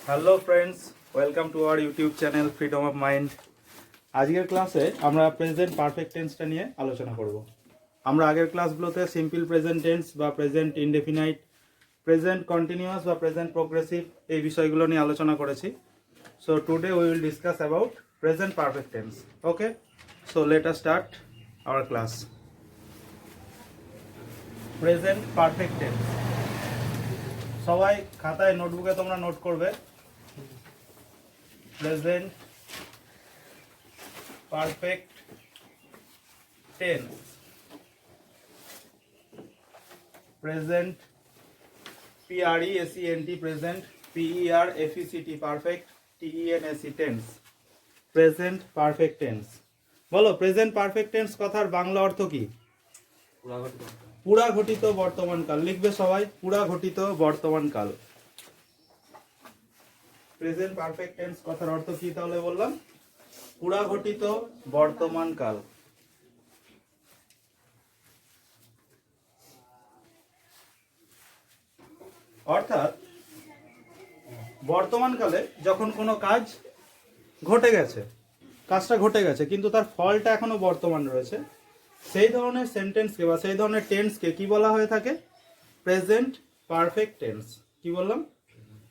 Hello friends, welcome to our YouTube channel freedom of mind. আজকের ক্লাসে আমরা present perfect টেন্সটা নিয়ে আলোচনা করব। আমরা আগের ক্লাসগুলোতে সিম্পল প্রেজেন্ট টেন্স বা প্রেজেন্ট ইনডেফিনাইট, প্রেজেন্ট কন্টিনিউয়াস বা প্রেজেন্ট প্রোগ্রেসিভ এই বিষয়গুলো নিয়ে আলোচনা করেছি। So today we will discuss about present perfect tense. Okay, so let us start our class. Present perfect tense, সবাই খাতায় নোটবুকে তোমরা নোট করবে। Present perfect tense, present PRESENT present, PERFECT perfect, TENSE tense, present perfect tense. বলো, present perfect tense কথার বাংলা অর্থ কি? পুরা ঘটিত বর্তমানকাল। লিখবে সবাই, পুরা ঘটিত বর্তমানকাল। প্রেজেন্ট পারফেক্ট টেন্স কথার অর্থ কি তাহলে বললাম? পুরা ঘটিত বর্তমানকাল। অর্থাৎ বর্তমানকালে যখন কোনো কাজ ঘটে গেছে, কাজটা ঘটে গেছে কিন্তু তার ফলটা এখনো বর্তমান রয়েছে, সেই ধরনের সেন্টেন্সকে বা সেই ধরনের টেন্সকে কি বলা হয়ে থাকে? Present perfect tense. কি বললাম?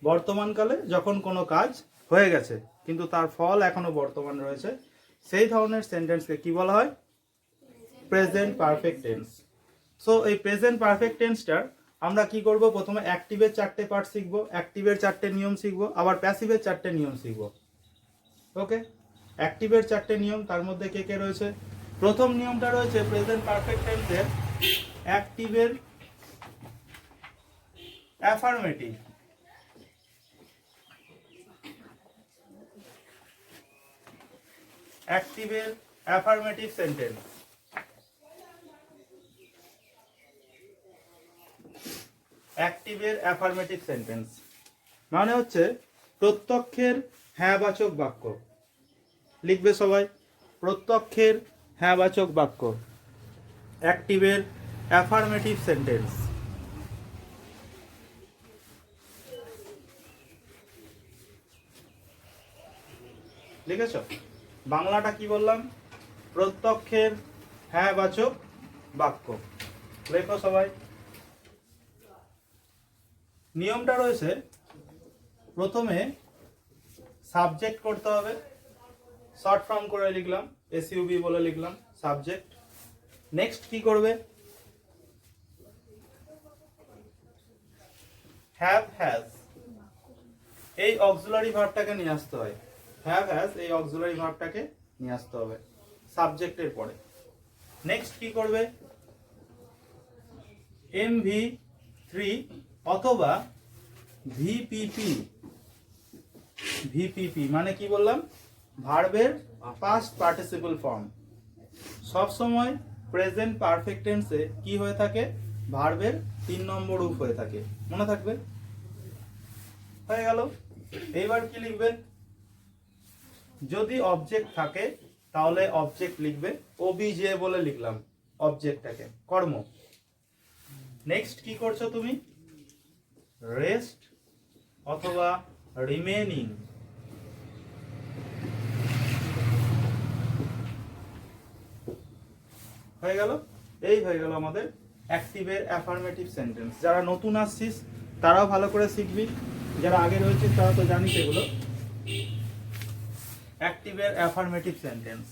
বর্তমানকালে যখন কোনো কাজ হয়ে গেছে কিন্তু তার ফল এখনো বর্তমান রয়েছে, সেই ধরনের সেন্টেন্সকে কি বলা হয়? Present perfect tense. সো এই প্রেজেন্ট পারফেক্ট টেন্সটার আমরা কি করব? প্রথমে অ্যাক্টিভের 4টে পার্ট শিখবো, অ্যাক্টিভের 4টে নিয়ম শিখবো, আবার প্যাসিভের 4টে নিয়ম শিখবো। ওকে, অ্যাক্টিভের 4টে নিয়ম, তার মধ্যে কে কে রয়েছে? প্রথম নিয়মটা রয়েছে প্রেজেন্ট পারফেক্ট টেন্সের অ্যাক্টিভের অ্যাফার্মেটিভ। অ্যাক্টিভের অ্যাফার্মেটিভ সেন্টেন্স। অ্যাক্টিভের অ্যাফার্মেটিভ সেন্টেন্স মানে হচ্ছে প্রত্যক্ষের হ্যাঁবাচক বাক্য। লিখবে সবাই, প্রত্যক্ষের হ্যাঁবাচক বাক্য, অ্যাক্টিভের অ্যাফার্মেটিভ সেন্টেন্স। লিখেছ? বাংলাটা কি বললাম? প্রত্যক্ষের হ্যাঁবাচক বাক্য। লেখো সবাই। নিয়মটা রয়েছে, প্রথমে সাবজেক্ট করতে হবে, শর্ট ফর্ম করে লিখলাম, SUB বলে লিখলাম সাবজেক্ট। নেক্সট কি করবে? হ্যাভ হ্যাজ এই অক্সিলারি ভার্বটাকে নিয়ে আসতে হয়। হ্যাভ হ্যাজ এই অক্সিলারি ভার্বটাকে নিয়ে আসতে হবে সাবজেক্টের পরে। নেক্সট কি করবে? MV3 অথবা VPP মানে কি বললাম? ভার্বের পাস্ট পার্টিসিপল ফর্ম। সব সময় প্রেজেন্ট পারফেক্ট টেন্সে কি হয়ে থাকে? ভার্বের 3 নম্বর রূপ হয়ে থাকে। মনে থাকবে? হয়ে গেল। এইবার কি লিখবে? যদি অবজেক্ট থাকে তাহলে অবজেক্ট লিখবে, OBJ বলে লিখলাম অবজেক্টটাকে, কর্ম। নেক্সট কি করছো তুমি? রেস্ট অথবা রিমেনিং। হয়ে গেল। এই হয়ে গেল আমাদের অ্যাক্টিভের অ্যাফার্মেটিভ সেন্টেন্স। যারা নতুন আসছিস তারাও ভালো করে শিখবি, যারা আগে রয়েছিস তারা তো জানিস এগুলো। অ্যাক্টিভের অ্যাফার্মেটিভ সেন্টেন্স।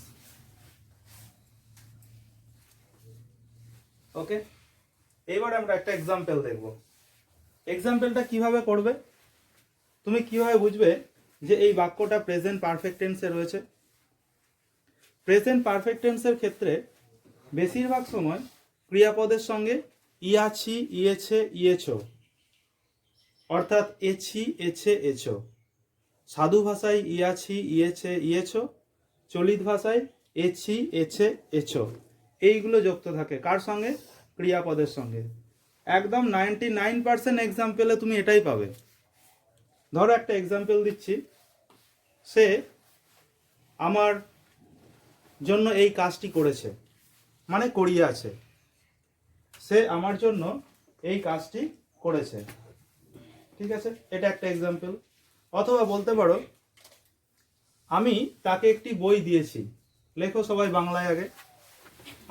ওকে, এবার আমরা একটা এক্সাম্পল দেখব। এক্সাম্পলটা কিভাবে করবে? তুমি কিভাবে বুঝবে যে এই বাক্যটা প্রেজেন্ট পারফেক্ট টেন্সে রয়েছে? প্রেজেন্ট পারফেক্ট টেন্সের ক্ষেত্রে বেশিরভাগ সময় ক্রিয়াপদের সঙ্গে ইয়াছি, ইয়েছে, ইয়েছো, অর্থাৎ এছি, এছে, এছো। সাধু ভাষায় ইয়াছি, ইয়েছে, ইয়েছো। চলিত ভাষায় এছি, এছে, এছো। এইগুলো যুক্ত থাকে কার সঙ্গে? ক্রিয়াপদের সঙ্গে। একদম 99% এক্সাম্পলে তুমি এটাই পাবে। ধরো একটা এক্সাম্পল দিচ্ছি, সে আমার জন্য এই কাজটি করেছে, মানে করিয়াছে। সে আমার জন্য এই কাজটি করেছে। ঠিক আছে, এটা একটা এক্সাম্পল। অথবা বলতে পারো আমি তাকে একটি বই দিয়েছি। লেখো সবাই বাংলায় আগে,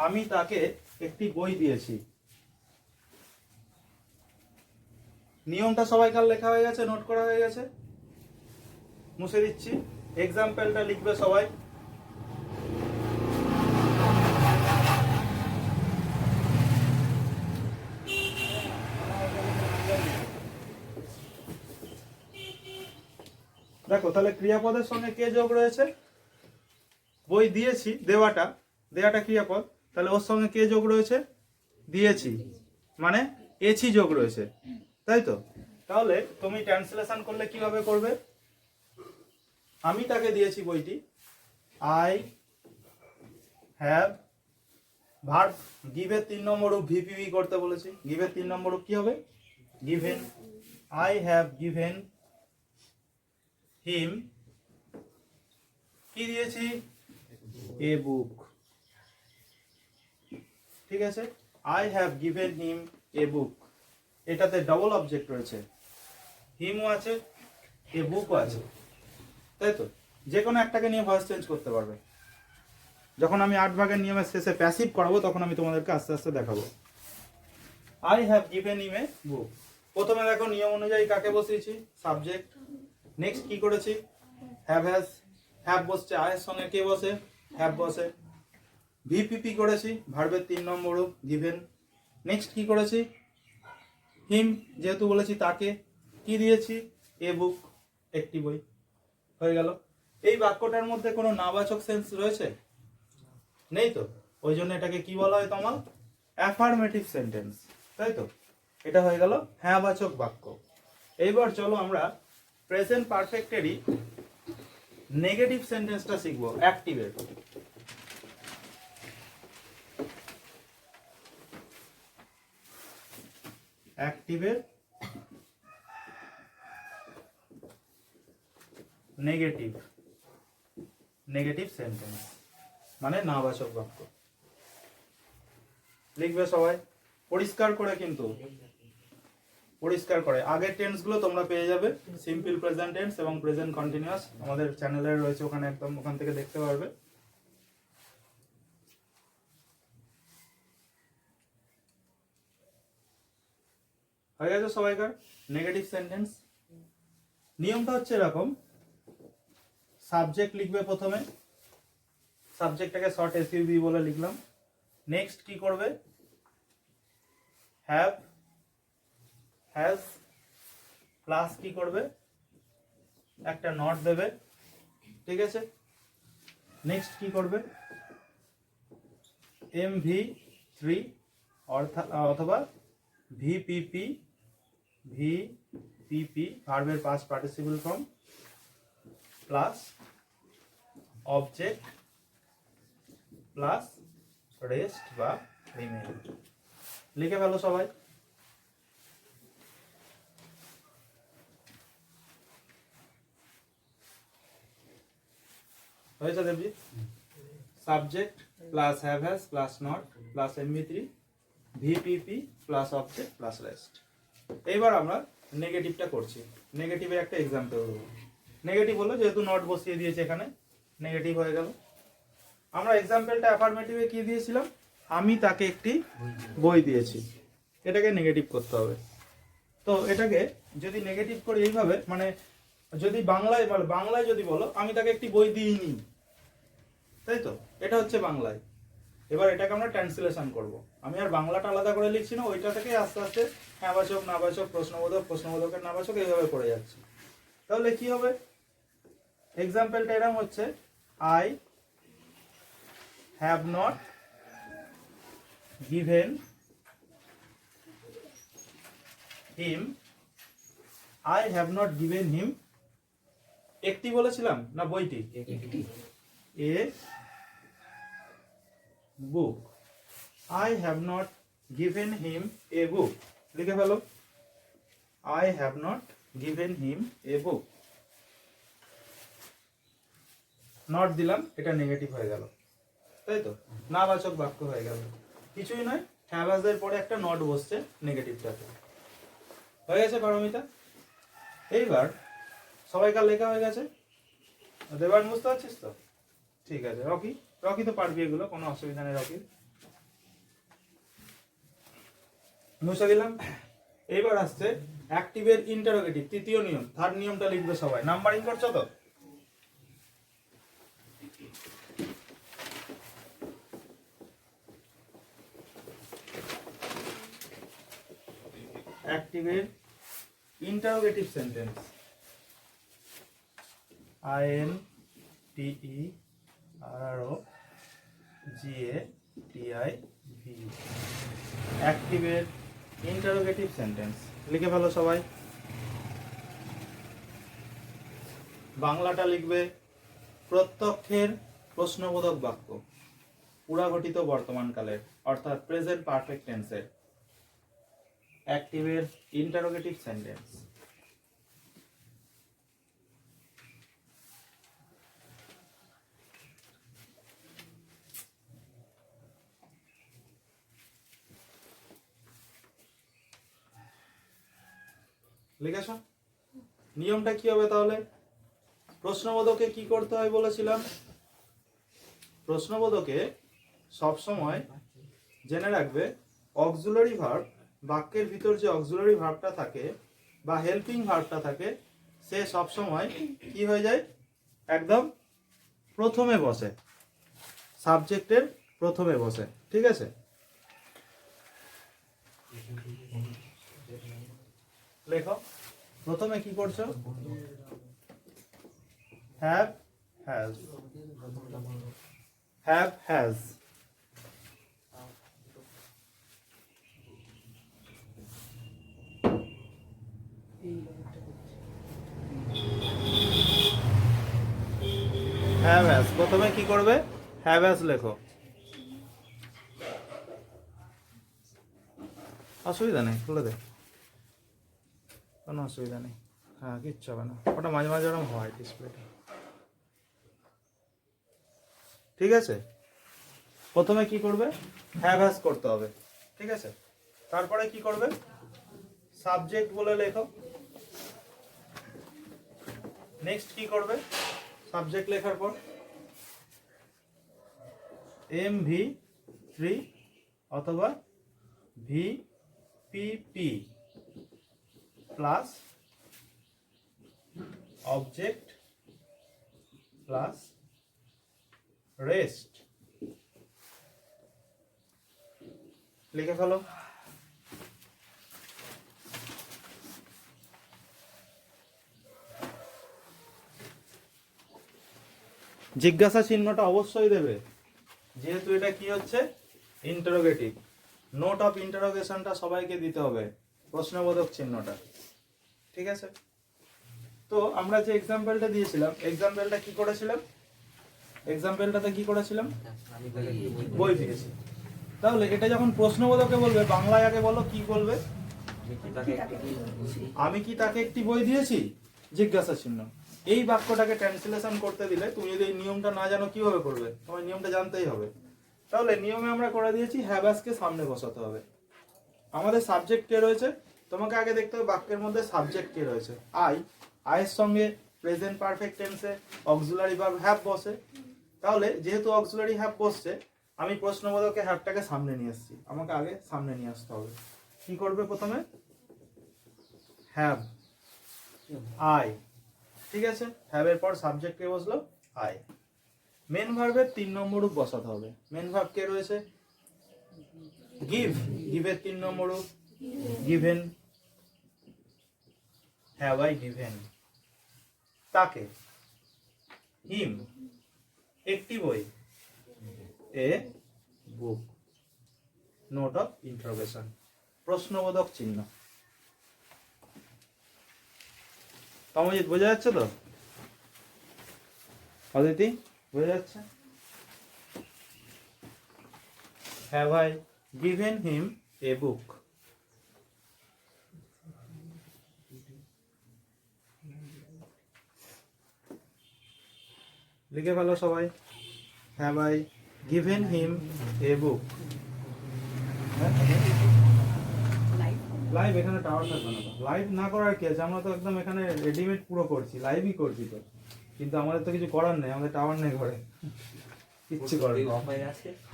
আমি তাকে একটি বই দিয়েছি। নিয়মটা সবাইকার লেখা হয়ে গেছে, নোট করা হয়ে গেছে, মুছে দিচ্ছি। এক্সাম্পলটা লিখবে সবাই। দেখো তাহলে ক্রিয়াপদের সঙ্গে কে যোগ রয়েছে? বই দিয়েছি, দেওয়াটা ক্রিয়াপদ, তাহলে ওর সঙ্গে কে যোগ রয়েছে? দিয়েছি, মানে এছি যোগ রয়েছে, তাই তো? তাহলে তুমি ট্রান্সলেশন করলে কিভাবে করবে? আমি তাকে দিয়েছি বইটি, আই হ্যাভ, ভার্ব গিভের 3 নম্বর রূপ ভিপিভি করতে বলেছি। গিভের 3 নম্বর রূপ কি হবে? Given. I have given him, কি দিয়েছি? এ বুক। ঠিক আছে, I have given him a বুক, এটাতে ডবল অবজেক্ট রয়েছে, হিমও আছে, এ বুকও আছে, তাই তো? যে কোনো একটাকে নিয়ে ভয়েস চেঞ্জ করতে পারবে। যখন আমি 8 ভাগের নিয়মের শেষে প্যাসিভ করাবো তখন আমি তোমাদেরকে আস্তে আস্তে দেখাবো। I have given him a বুক, প্রথমে দেখো নিয়ম অনুযায়ী কাকে বসিয়েছি? সাবজেক্ট। নেক্সট কি করেছি? হ্যাভ হ্যাজ, হ্যাভ বসছে, আয়ের সঙ্গে কে বসে? হ্যাভ বসে। ভিপিপি করেছি, ভার্বের 3 নম্বর রূপ গিভেন। নেক্সট কি করেছি? হিম, যেহেতু বলেছি তাকে, কি দিয়েছি? এ বুক, একটি বই। হয়ে গেল। এই বাক্যটার মধ্যে কোনো নাবাচক সেন্স রয়েছে? নেই তো, ওই জন্য এটাকে কি বলা হয় তোমার? অ্যাফার্মেটিভ সেন্টেন্স, তাই তো? এটা হয়ে গেল হ্যাঁ বাচক বাক্য। এইবার চলো আমরা প্রেজেন্ট পারফেক্টেরই নেগেটিভ সেন্টেন্সটা শিখবো, অ্যাক্টিভের। অ্যাক্টিভের নেগেটিভ সেন্টেন্স মানে নাবাচক বাক্য। লিখবে সবাই পরিষ্কার করে, কিন্তু পরিষ্কার করে। আগের টেন্সগুলো তোমরা পেয়ে যাবে, সিম্পল প্রেজেন্ট টেন্স এবং প্রেজেন্ট কন্টিনিউয়াস, আমাদের চ্যানেলে রয়েছে, ওখানে একদম ওখান থেকে দেখতে পারবে। হয়ে গেছে সবাইকার নেগেটিভ সেন্টেন্স। নিয়মটা হচ্ছে এরকম, সাবজেক্ট লিখবে প্রথমে, সাবজেক্টটাকে শর্ট এসইউভি বলে লিখলাম। নেক্সট কি করবে? হ্যাভ, হ্যাজ প্লাস কি করবে? একটা নট দেবে, ঠিক আছে? নেক্সট কি করবে? MV3 অথবা VPP, ভার্বের past participle form plus object plus rest বা রিমেইন। লিখে ফেলো সবাই। হয়েছে দেবজি? Subject plus have has plus not plus MV3 VPP plus object plus rest. এইবার আমরা নেগেটিভটা করছি। নেগেটিভের একটা এক্সাম্পল দেবো। নেগেটিভ হলো, যেহেতু নট বসিয়ে দিয়েছে এখানে, নেগেটিভ হয়ে গেল। আমরা এক্সাম্পলটা অ্যাফার্মেটিভে কি দিয়েছিলাম? আমি তাকে একটি বই দিয়েছি। এটাকে নেগেটিভ করতে হবে। তো এটাকে যদি নেগেটিভ করি এইভাবে, মানে যদি বাংলায় যদি বলো আমি তাকে একটি বই দিইনি, তাই তো? এটা হচ্ছে বাংলায়। এবার এটাকে আমরা ট্রান্সলেশন করব। আমি আর বাংলাটা আলাদা করে লিখছি না, ওইটা থেকে আস্তে আস্তে হ্যাঁবাচক, নাবাচক, প্রশ্নবোধক, প্রশ্নবোধকের নাবাচক, এইভাবে করে যাচ্ছি। তাহলে কি হবে? এক্সাম্পলটা এরকম হচ্ছে, I have not given him, I have not given হিম, একটি বলেছিলাম না বইটি? এ বুক। I have not given him a book. লিখে ফেলো, I have not given him a book. Not দিলাম, এটা নেগেটিভ হয়ে গেল, তাই তো? নাবাচক বাক্য হয়ে গেল। কিছুই নয়, হ্যাভ হ্যাজ এর পরে একটা নট বসছে নেগেটিভটাতে। হয়ে গেছে পারমিতা? এইবার সবাইকার লেখা হয়ে গেছে? দেবান বুঝতে পারছিস তো? ঠিক আছে। রকি, রকি তো পারবি এগুলো, কোনো অসুবিধা নেই। রকি মুছে দিলাম। এইবার আসছে অ্যাক্টিভের ইন্টারোগেটিভ, তৃতীয় নিয়ম। থার্ড নিয়মটা লিখবে সবাই। নাম্বারিং করছো তো? অ্যাক্টিভের ইন্টারোগেটিভ সেন্টেন্স, INTEROGATIV, অ্যাক্টিভের ইন্টারোগেটিভ সেন্টেন্স লিখে ফেলো সবাই। বাংলাটা লিখবে প্রত্যক্ষের প্রশ্নবোধক বাক্য, পুরাঘটিত বর্তমানকালের, অর্থাৎ প্রেজেন্ট পারফেক্ট টেন্সের অ্যাক্টিভের ইন্টারোগেটিভ সেন্টেন্স। লিখেছ? নিয়মটা কি হবে তাহলে? প্রশ্নবোধকে কি করতে হয় বলেছিলাম? প্রশ্নবোধকে সবসময় জেনে রাখবে অক্সিলারি ভার্ব, বাক্যের ভিতর যে অক্সিলারি ভার্বটা থাকে বা হেল্পিং ভার্বটা থাকে, সে সবসময় কি হয়ে যায়? একদম প্রথমে বসে, সাবজেক্টের প্রথমে বসে। ঠিক আছে? লেখো প্রথমে কি করছো? Have, has, have, has. Have has প্রথমে কি করবে? হ্যাভ হ্যাজ লেখো। অসুবিধা নেই, খুলে দে, কোনো অসুবিধা নেই। হ্যাঁ, কিচ্ছু হবে না, ওটা মাঝে মাঝে ওরকম হয় ডিসপ্লেটা। ঠিক আছে? প্রথমে কি করবে? হ্যাভ হ্যাজ করতে হবে। ঠিক আছে? তারপরে কি করবে? সাবজেক্ট বলে লেখো। নেক্সট কি করবে? সাবজেক্ট লেখার পর MV3 অথবা VPP plus object plus rest লিখে ফেলো। জিজ্ঞাসা চিহ্নটা অবশ্যই দেবে, যেহেতু এটা কি হচ্ছে? ইন্টারোগেটিভ। নোট অফ ইন্টারোগেশনটা সবাইকে দিতে হবে, প্রশ্নবোধক চিহ্নটা। ঠিক আছে? তো আমরা যে এক্সাম্পলটা দিয়েছিলাম, এক্সাম্পলটা কি করেছিলাম? এক্সাম্পলটাতে কি করেছিলাম? বই দিয়েছি। তাহলে এটা যখন প্রশ্নবোধকে বলবে, বাংলায় আগে বলো কি বলবে? আমি কি তাকে একটি বই দিয়েছি? জিজ্ঞাসা চিহ্ন। এই বাক্যটাকে ট্রান্সলেশন করতে দিলে তুমি যদি এই নিয়মটা না জানো কিভাবে করবে? তোমার নিয়মটা জানতেই হবে। তাহলে নিয়মে আমরা করে দিয়েছি হ্যাভ হ্যাজকে সামনে বসাতে হবে। আমাদের সাবজেক্ট কে রয়েছে? তোমাকে আগে দেখতে হবে বাক্যের মধ্যে সাবজেক্ট কে রয়েছে। আইয়ের সঙ্গে প্রেজেন্ট পারফেক্ট টেন্সে অক্সিলারি ভার্ব হ্যাভ বসে। তাহলে যেহেতু অক্সিলারি হ্যাভ বসছে, আমি প্রশ্নবোধকে হ্যাভটাকে সামনে নিয়ে এসেছি, আমাকে আগে সামনে নিয়ে আসতে হবে। কি করবে প্রথমে? Have, I. ঠিক আছে? হ্যাভের পর সাবজেক্ট কে বসলো? আই। মেন ভার্বের 3 নম্বর রূপ বসাতে হবে। মেন ভার্ব কে রয়েছে? গিভ। গিভের 3 নম্বর রূপ গিভেন। হ্যাভ আই গিভেন তাকে। হিম একটি বই, এ বুক। নোট অফ ইন্টারোগেশন, প্রশ্নবোধক চিহ্ন। তমজিৎ বোঝা যাচ্ছে তো? অদিতি বোঝা যাচ্ছে? Have I given him a বুক। লিখে ফেলো সবাই। Have I given him a book. Live এখানে টাওয়ার থাকবে না তো, লাইভ না করার কি আছে, আমরা তো একদম এখানে রেডিমেড পুরো করছি, লাইভই করছি তো, কিন্তু আমাদের তো কিছু করার নেই, আমাদের টাওয়ার নেই ঘরে, কিচ্ছু করার নেই।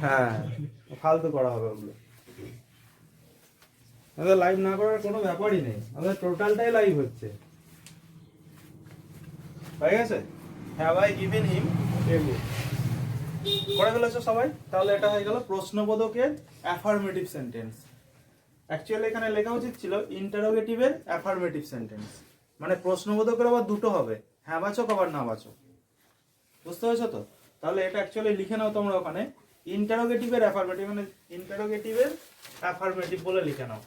হ্যাঁ, ফালতু করা হবে ওগুলো। আমাদের লাইভ না করার কোনো ব্যাপারই নেই, আমাদের টোটালটাই লাইভ হচ্ছে। হয়ে গেছে? Have I given him a বুক। করে ফেলেছো সবাই? তাহলে এটা হয়ে গেল প্রশ্নবোধকের অ্যাফার্মেটিভ সেন্টেন্স। অ্যাকচুয়ালি এখানে লেখা উচিত ছিল ইন্টারোগেটিভের অ্যাফার্মেটিভ সেন্টেন্স, মানে প্রশ্নবোধকের আবার দুটো হবে, হ্যাঁ বাচক আবার না বাচক। বুঝতে পেরেছো তো? তাহলে এটা অ্যাকচুয়ালি লিখে নাও তোমরা ওখানে, ইন্টারোগেটিভের অ্যাফার্মেটিভ, মানে ইন্টারোগেটিভের অ্যাফার্মেটিভ বলে লিখে নাও,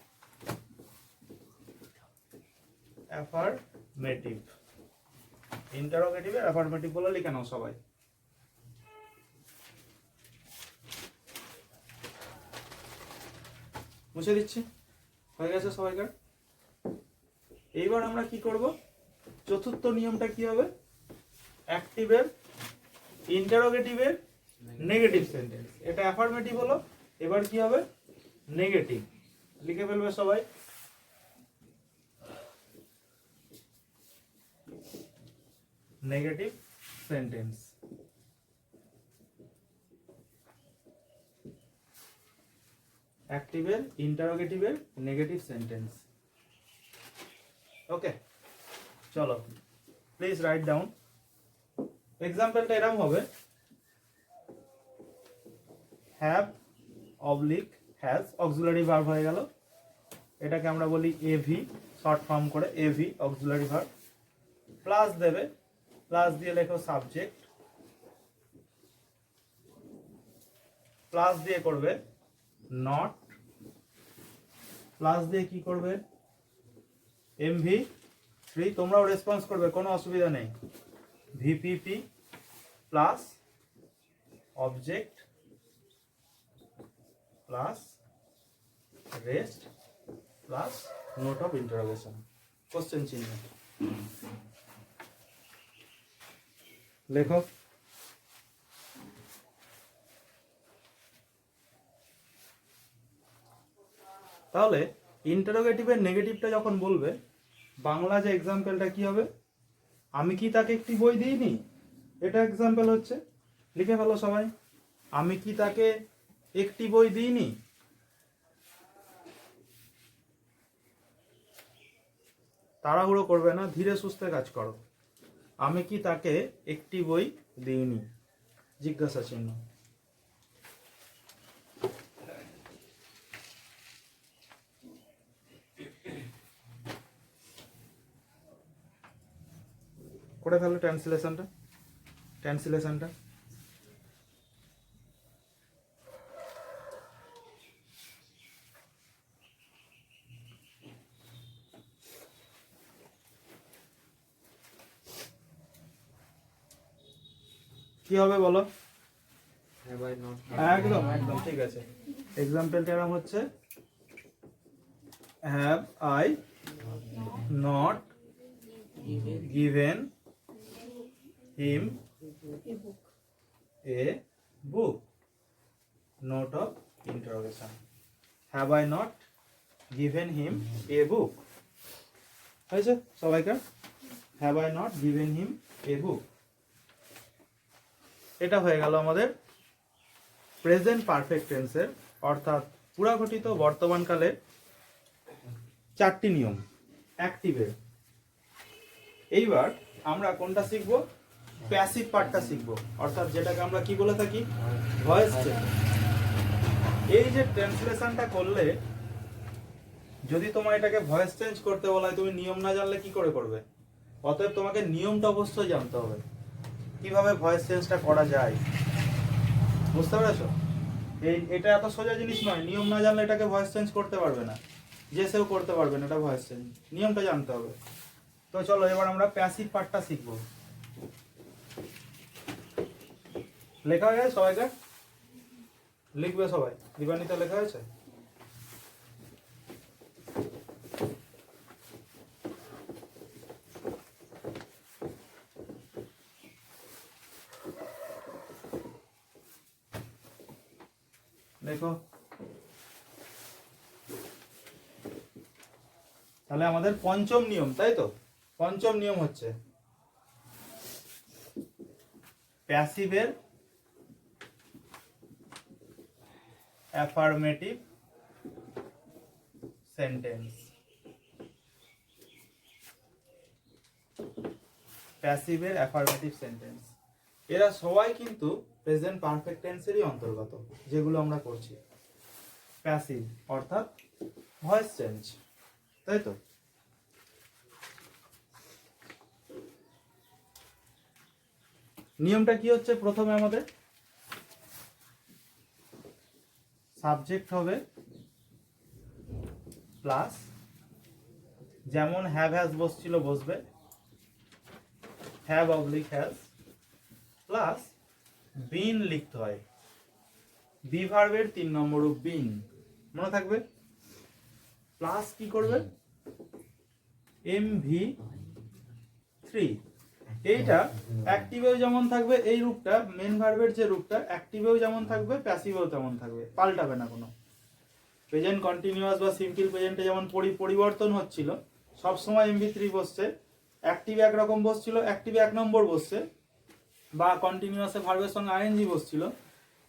অ্যাফার্মেটিভ, ইন্টারোগেটিভের অ্যাফার্মেটিভ বলে লিখে নাও সবাই। মুছে দিচ্ছি, হয়ে গেছে সবাইকার। এইবার আমরা কি করব, চতুর্থ নিয়মটা কি হবে, অ্যাক্টিভের ইন্টারোগেটিভের নেগেটিভ সেন্টেন্স। এটা অ্যাফার্মেটিভ হলো, এবার কি হবে নেগেটিভ, লিখে ফেলবে সবাই। নেগেটিভ সেন্টেন্স, অ্যাক্টিভের ইন্টারোগেটিভের নেগেটিভ সেন্টেন্স। ওকে, চলো প্লিজ রাইট ডাউন। এক্সাম্পলটা এরকম হবে, have oblique has auxiliary verb হয়ে গেল, এটাকে আমরা বলি এভি, শর্ট ফর্ম করে এভি অক্সিলারি ভার্ব। প্লাস দেবে, প্লাস দিয়ে লেখো সাবজেক্ট, প্লাস দিয়ে করবে নট, প্লাস দিয়ে কি করবে এমভি থ্রি, তোমরাও রেসপন্স করবে, কোনো অসুবিধা নেই, VPP plus object plus rest plus note of interrogation, question চিহ্ন লেখো। তাহলে ইন্টারোগেটিভের নেগেটিভটা যখন বলবে, বাংলা যে এক্সাম্পলটা কি হবে, আমি কি তাকে একটি বই দিইনি, এটা এক্সাম্পল হচ্ছে, লিখে ফেলো সবাই, আমি কি তাকে একটি বই দিইনি। তাড়াহুড়ো করবে না, ধীরে সুস্থে কাজ করো। আমি কি তাকে একটি বই দিইনি, জিজ্ঞাসা চিহ্ন। করে ফেলো ট্রান্সলেশনটা, ট্রান্সলেশনটা। কি হবে বলো? একদম একদম ঠিক আছে। এক্সাম্পলটা এরকম হচ্ছে, have I not given him a book, note of interrogation. Have I not given him a book, হয়েছে সবাইকার? Have I not given him a book. এটা হয়ে গেল আমাদের প্রেজেন্ট পারফেক্ট টেন্সের, অর্থাৎ পুরাঘটিত বর্তমানকালের চারটি নিয়ম অ্যাক্টিভের। এইবার আমরা কোনটা শিখবো, প্যাসিভ পার্টটা শিখবো, অর্থাৎ যেটাকে আমরা কি বলে থাকি ভয়েস চেঞ্জ। এই যে ট্রান্সলেশনটা করলে, যদি তোমার এটাকে ভয়েস চেঞ্জ করতে বলা হয়, তুমি নিয়ম না জানলে কি করে করবে? অতএব তোমাকে নিয়মটা অবশ্যই জানতে হবে, কিভাবে ভয়েস চেঞ্জটা করা যায়। বুঝতে পেরেছো? এটা এত সোজা জিনিস নয়, নিয়ম না জানলে এটাকে ভয়েস চেঞ্জ করতে পারবে না, যে সেও করতে পারবে না এটা ভয়েস চেঞ্জ, নিয়মটা জানতে হবে। তো চলো এবার আমরা প্যাসিভ পার্টটা শিখবো। লেখা হয়ে গেছে সবাইকে? লিখবে সবাই, দিবানিতে লেখা হয়েছে? দেখো তাহলে আমাদের পঞ্চম নিয়ম, তাই তো? পঞ্চম নিয়ম হচ্ছে প্যাসিভের অ্যাফার্মেটিভ সেন্টেন্স। প্যাসিভের অ্যাফার্মেটিভ সেন্টেন্স, এরা সবাই কিন্তু প্রেজেন্ট পারফেক্ট টেন্সেরই অন্তর্গত, যেগুলো আমরা করছি। প্যাসিভ অর্থাৎ ভয়েস চেঞ্জ, তাই তো? নিয়মটা কি হচ্ছে? প্রথমে আমাদের সাবজেক্ট হবে প্লাস, যেমন হ্যাভ হ্যাজ বসছিল বসবে, have oblique has, plus been লিখতে হয়, বি ভার্বের 3 নম্বর রূপ বিন, মনে থাকবে। প্লাস কি করবে? MV3, এইটা অ্যাক্টিভেও যেমন থাকবে এই রূপটা, মেন ভার্বের যে রূপটা অ্যাক্টিভেও যেমন থাকবে প্যাসিভেও তেমন থাকবে, পাল্টাবে না কোনো। প্রেজেন্ট কন্টিনিউয়াস বা সিম্পল প্রেজেন্টে যেমন পরিবর্তন হচ্ছিল, সব সময় MV3 বসছে, অ্যাক্টিভ একরকম বসছিল, অ্যাক্টিভে 1 নম্বর বসছে, বা কন্টিনিউয়াসে ভার্বের সঙ্গে আইএনজি বসছিল,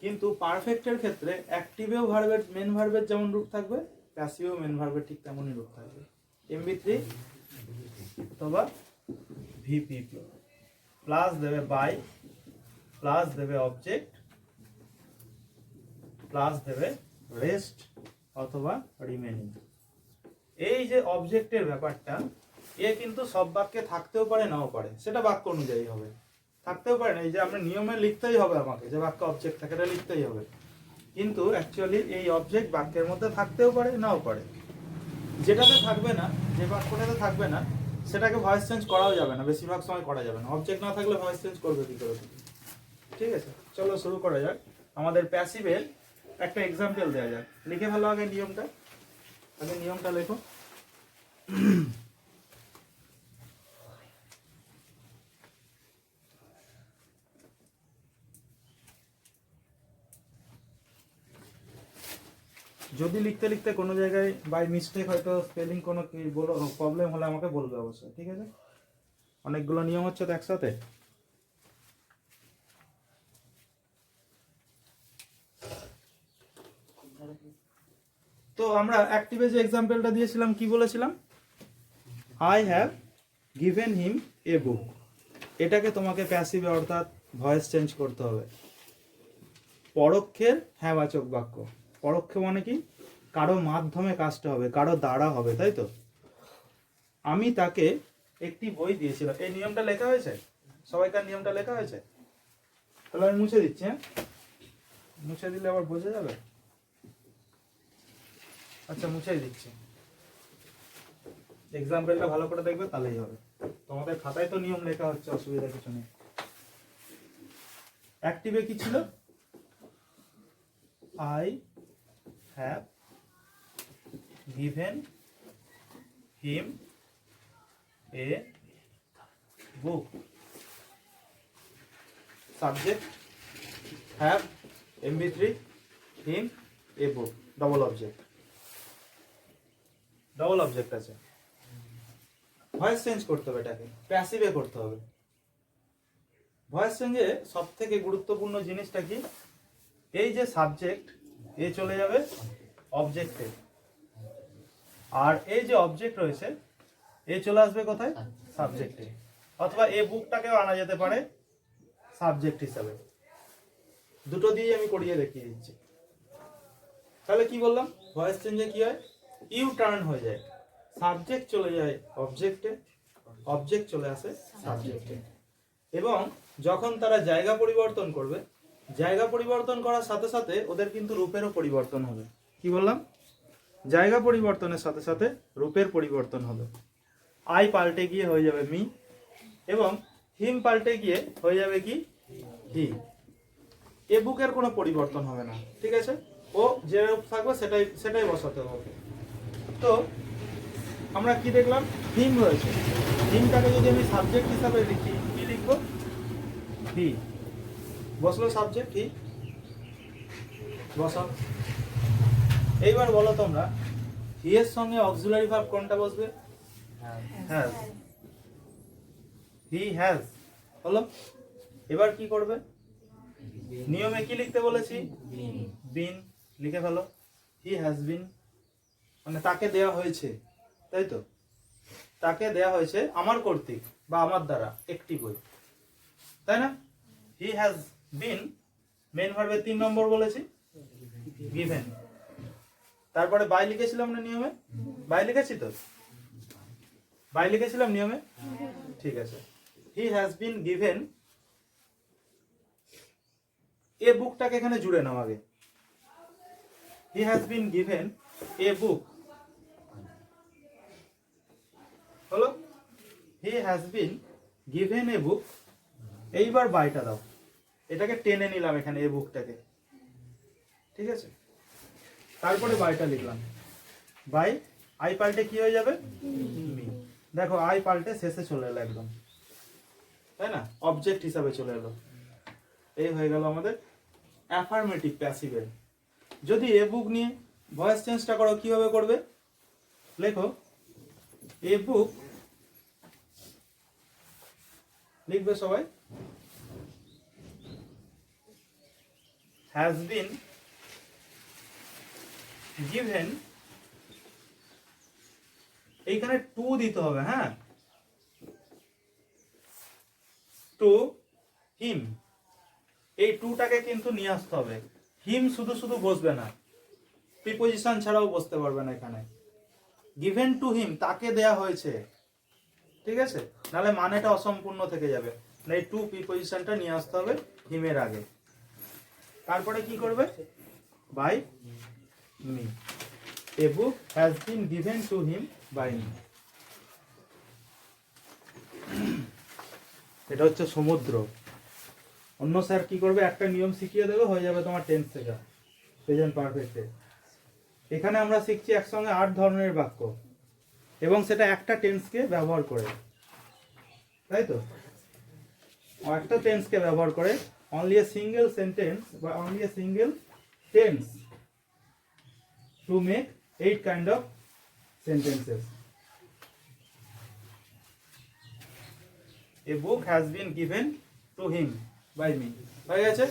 কিন্তু পারফেক্টের ক্ষেত্রে অ্যাক্টিভেও ভার্বের মেন ভার্বের যেমন রূপ থাকবে, প্যাসিভেও মেন ভার্বের ঠিক তেমনই রূপ থাকবে। MV3 অথবা VPP, প্লাস দেবে বাই, প্লাস দেবে অবজেক্ট, প্লাস দেবে রেস্ট অথবা রিমেনিং। এই যে অবজেক্টের ব্যাপারটা, এ কিন্তু সব বাক্যে থাকতেও পারে নাও পারে, সেটা বাক্য অনুযায়ী হবে। থাকতেও পারে না, এই যে আমরা নিয়মে লিখতেই হবে আমাকে, যে বাক্য অবজেক্ট থাকে এটা লিখতেই হবে, কিন্তু অ্যাকচুয়ালি এই অবজেক্ট বাক্যের মধ্যে থাকতেও পারে নাও পারে। যেটাতে থাকবে না, যে বাক্যটাতে থাকবে না, সেটাকে ভয়েস চেঞ্জ করাও যাবে না, বেশিরভাগ সময় করা যাবে না। অবজেক্ট না থাকলে ভয়েস চেঞ্জ করবে কি করে? ঠিক আছে, চলো শুরু করা যাক। আমাদের প্যাসিভের একটা এক্সাম্পল দেওয়া যাক। লিখে ভালো আগে নিয়মটা, লেখো। যদি লিখতে লিখতে কোনো জায়গায় বাই মিস্টেক হয়তো স্পেলিং কোনো প্রবলেম হলে আমাকে বলবে অবশ্যই, ঠিক আছে? অনেকগুলো নিয়ম হচ্ছে তো একসাথে। তো আমরা অ্যাক্টিভে যে এক্সাম্পলটা দিয়েছিলাম, কি বলেছিলাম? I have given him a book. এটাকে তোমাকে প্যাসিভে অর্থাৎ ভয়েস চেঞ্জ করতে হবে। পরোক্ষের হ্যাঁ বাচক বাক্য, পরোক্ষ মানে কি? কারো মাধ্যমে কাজটা হবে, কারো দ্বারা হবে, তাই তো? আমি তাকে একটি বই দিয়েছিলাম। এই নিয়মটা লেখা হয়েছে, সবাইকার নিয়মটা লেখা হয়েছে। তাহলে আমি মুছে দিচ্ছি, হ্যাঁ, মুছে দিলে আবার বোঝা যাবে। আচ্ছা, মুছে দিচ্ছি। এক্সাম্পলটা ভালো করে দেখবে, তাহলেই হবে। তোমাদের খাতায় তো নিয়ম লেখা হচ্ছে, অসুবিধা কিছু নেই। অ্যাক্টিভে কি ছিল? I have given him a book. Subject have, MV3, him a book, double object আছে। ভয়েস চেঞ্জ করতে হবে, এটাকে প্যাসিভে করতে হবে। ভয়েস চেঞ্জে সব থেকে গুরুত্বপূর্ণ জিনিসটা কি? এই যে সাবজেক্ট, এ চলে যাবে অবজেক্টে, আর এই যে অবজেক্ট রয়েছে, এ চলে আসবে কোথায়? সাবজেক্টে। অথবা এ বুকটাকেও আনা যেতে পারে সাবজেক্ট হিসাবে। দুটো দিয়েই আমি করিয়ে দেখিয়ে দিচ্ছি। তাহলে কি বললাম? ভয়েস চেঞ্জে কি হয়? ইউ টার্ন হয়ে যায়, সাবজেক্ট চলে যায় অবজেক্টে, অবজেক্ট চলে আসে সাবজেক্টে। এবং যখন তারা জায়গা পরিবর্তন করবে, জায়গা পরিবর্তন করার সাথে সাথে ওদের কিন্তু রূপেরও পরিবর্তন হবে। কি বললাম? জায়গা পরিবর্তনের সাথে সাথে রূপের পরিবর্তন হবে। আই পাল্টে গিয়ে হয়ে যাবে মি, এবং হিম পাল্টে গিয়ে হয়ে যাবে কি? হি। এ বুকের কোনো পরিবর্তন হবে না, ঠিক আছে? ও যে রূপ থাকবে সেটাই বসাতে হবে। তো আমরা কি দেখলাম? হিম রয়েছে, হিমটাকে যদি আমি সাবজেক্ট হিসাবে লিখি, কি লিখবো? হি। বসলো সাবজেক্ট, হি বসাও। এইবার বলো তোমরা, হি এর সঙ্গে অক্সিলারি ভার্ব কোনটা বসবে? হ্যাজ, হি হ্যাজ হলো। এবার কি করবে, নিয়মে কি লিখতে বলেছি, বিন লিখে ফেলো। হি হ্যাজ বিন মানে তাকে দেয়া হয়েছে, তাই তো, তাকে দেয়া হয়েছে আমার কর্তৃক বা আমার দ্বারা একটি বই, তাই না। হি হ্যাজ বিন মেন ভার্বের 3 নম্বর বলেছি, গিভেন। তারপরে বাই লিখেছিলাম না নিয়মে, বাই লিখেছি তো, বাই লিখেছিলাম নিয়মে, ঠিক আছে। হি হ্যাজ বিন গিভেন, এ বুকটাকে এখানে জুড়ে নাও আগে। He has been given a বুক হলো, he has been given a বুক। এইবার বাইটা দাও, এটাকে টেনে নিলাম এখানে এ বুকটাকে, ঠিক আছে। তারপরে বাইটা লিখলাম, বাই আই পাল্টে কি হয়ে যাবে, মি। দেখো আই পাল্টে শেষে চলে এলো একদম, তাই না, অবজেক্ট হিসাবে চলে এলো। এই হয়ে গেল আমাদের অ্যাফার্মেটিভ প্যাসিভের। যদি এ বুক নিয়ে ভয়েস চেঞ্জটা করো, কিভাবে করবে, লেখো এ বুক, লিখবে সবাই, হ্যাজ বিন গিভেন, এইখানে টু দিতে হবে, হ্যাঁ, টু হিম, এই টুটাকে কিন্তু নিয়ে আসতে হবে। হিম শুধু শুধু বসবে না, প্রিপোজিশন ছাড়াও বসতে পারবে না এখানে। গিভেন টু হিম, তাকে দেয়া হয়েছে, ঠিক আছে, নাহলে মানেটা অসম্পূর্ণ থেকে যাবে। এই টু প্রিপোজিশনটা নিয়ে আসতে হবে হিমের আগে। তারপরে কি করবে, by me, a book has been given to him by me. এটা হচ্ছে সমুদ্র। অন্য স্যার কি করবে, একটা নিয়ম শিখিয়ে দেবে, হয়ে যাবে তোমার টেন্স শেখা প্রেজেন্ট পারফেক্টে। এখানে আমরা শিখছি একসঙ্গে 8 ধরনের বাক্য, এবং সেটা একটা টেন্সকে ব্যবহার করে, তাই তো, একটা টেন্সকে ব্যবহার করে, অনলি এ সিঙ্গেল সেন্টেন্স বা only a single tends to make 8 kind of sentences. A book has been given to him by me, হয়ে গেছে।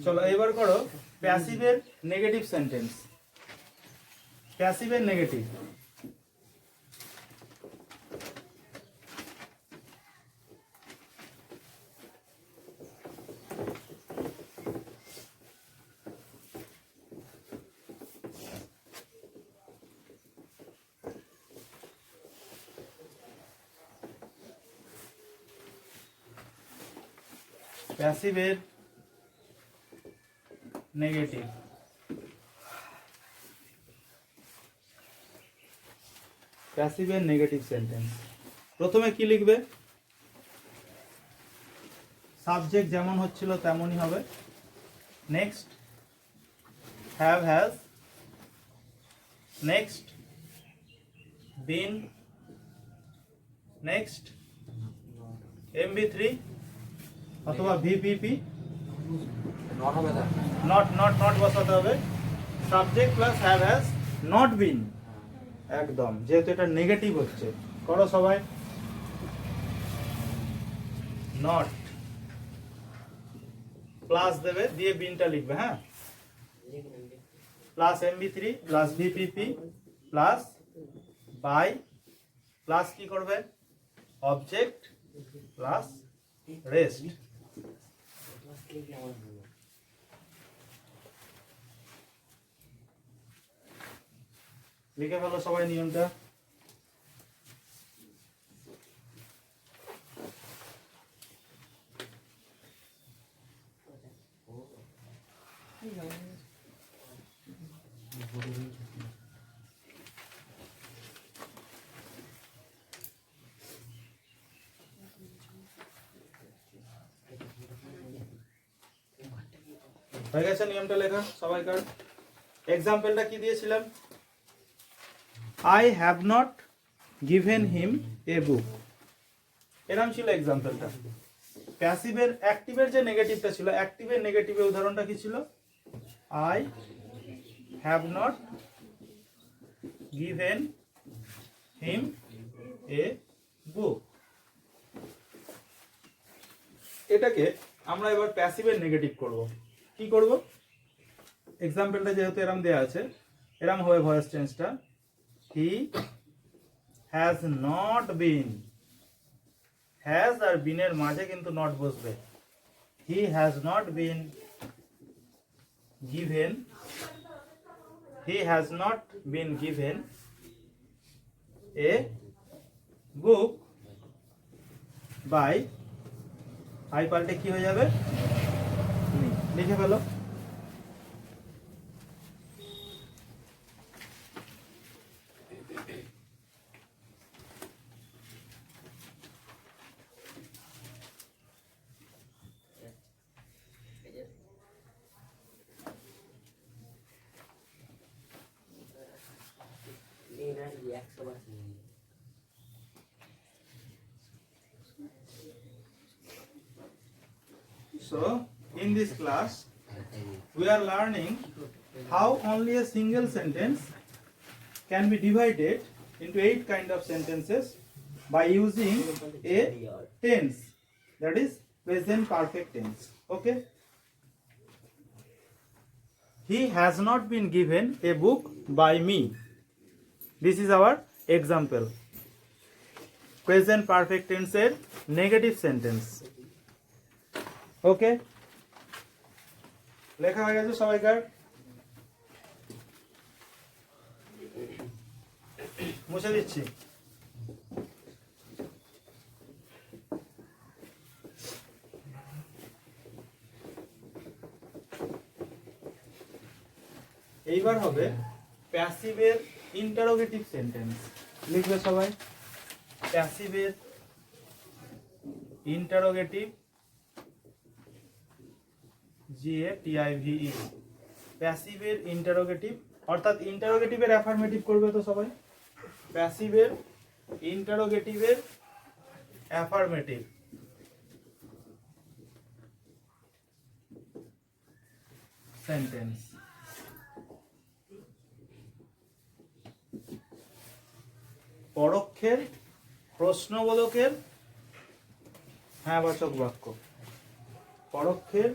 চলো এবার করো প্যাসিভের নেগেটিভ সেন্টেন্স। প্যাসিভের নেগেটিভ, প্যাসিভের নেগেটিভ, প্যাসিভের নেগেটিভ সেন্টেন্স। প্রথমে কি লিখবে, সাবজেক্ট যেমন হচ্ছিল তেমনই হবে, next have has, next been, next MB3 অথবা VPP, নট নট নট বসাতে হবে, subject plus have has not been, একদম, যেহেতু এটা নেগেটিভ হচ্ছে। করো সবাই, নট প্লাস দেবে, দিয়ে বিনটা লিখবে, হ্যাঁ, plus MB3 plus VPP plus by plus কি করবে, অবজেক্ট প্লাস রেস্ট। লিখে ফেলো সবাই নিয়মটা। হয়ে গেছে নিয়মটা লেখা সবাইকার। এক্সাম্পলটা কি দিয়েছিলাম, I have not given him a book, এরকম ছিল এক্সাম্পলটা। প্যাসিভের অ্যাক্টিভের যে নেগেটিভটা ছিল, অ্যাক্টিভের নেগেটিভের উদাহরণটা কি ছিল, I have not given him a book. এটাকে আমরা এবার প্যাসিভের নেগেটিভ করব। কি করব? এক্সাম্পলটা যেহেতু এরম দেয়া আছে, এরম হবে ভয়েস টেন্সটা, he has not been. Has আর বিনের মাঝে কিন্তু নট বসবে। He has not been given, he has not been given a book by, I পাল্টে কি হয়ে যাবে? লিখে ফেলো। So, in this class, we are learning how only a single sentence can be divided into 8 kind of sentences by using a tense, that is present perfect tense. Okay? He has not been given a book by me. This is our example. Present perfect tense er negative sentence. ওকে, লেখা হয়ে গেছে সবাইকার? মুছে দিচ্ছি। এইবার হবে প্যাসিভের interrogative sentence. লিখবে সবাই, প্যাসিভের ইন্টারোগেটিভ, GATIVE, প্যাসিভের ইন্টারোগেটিভ, অর্থাৎ ইন্টারোগেটিভের অ্যাফার্মেটিভ করবে তো সবাই। প্যাসিভের ইন্টারোগেটিভের অ্যাফার্মেটিভ সেন্টেন্স। পরোক্ষের প্রশ্নবোধকের হ্যাঁবাচক বাক্য। পরোক্ষের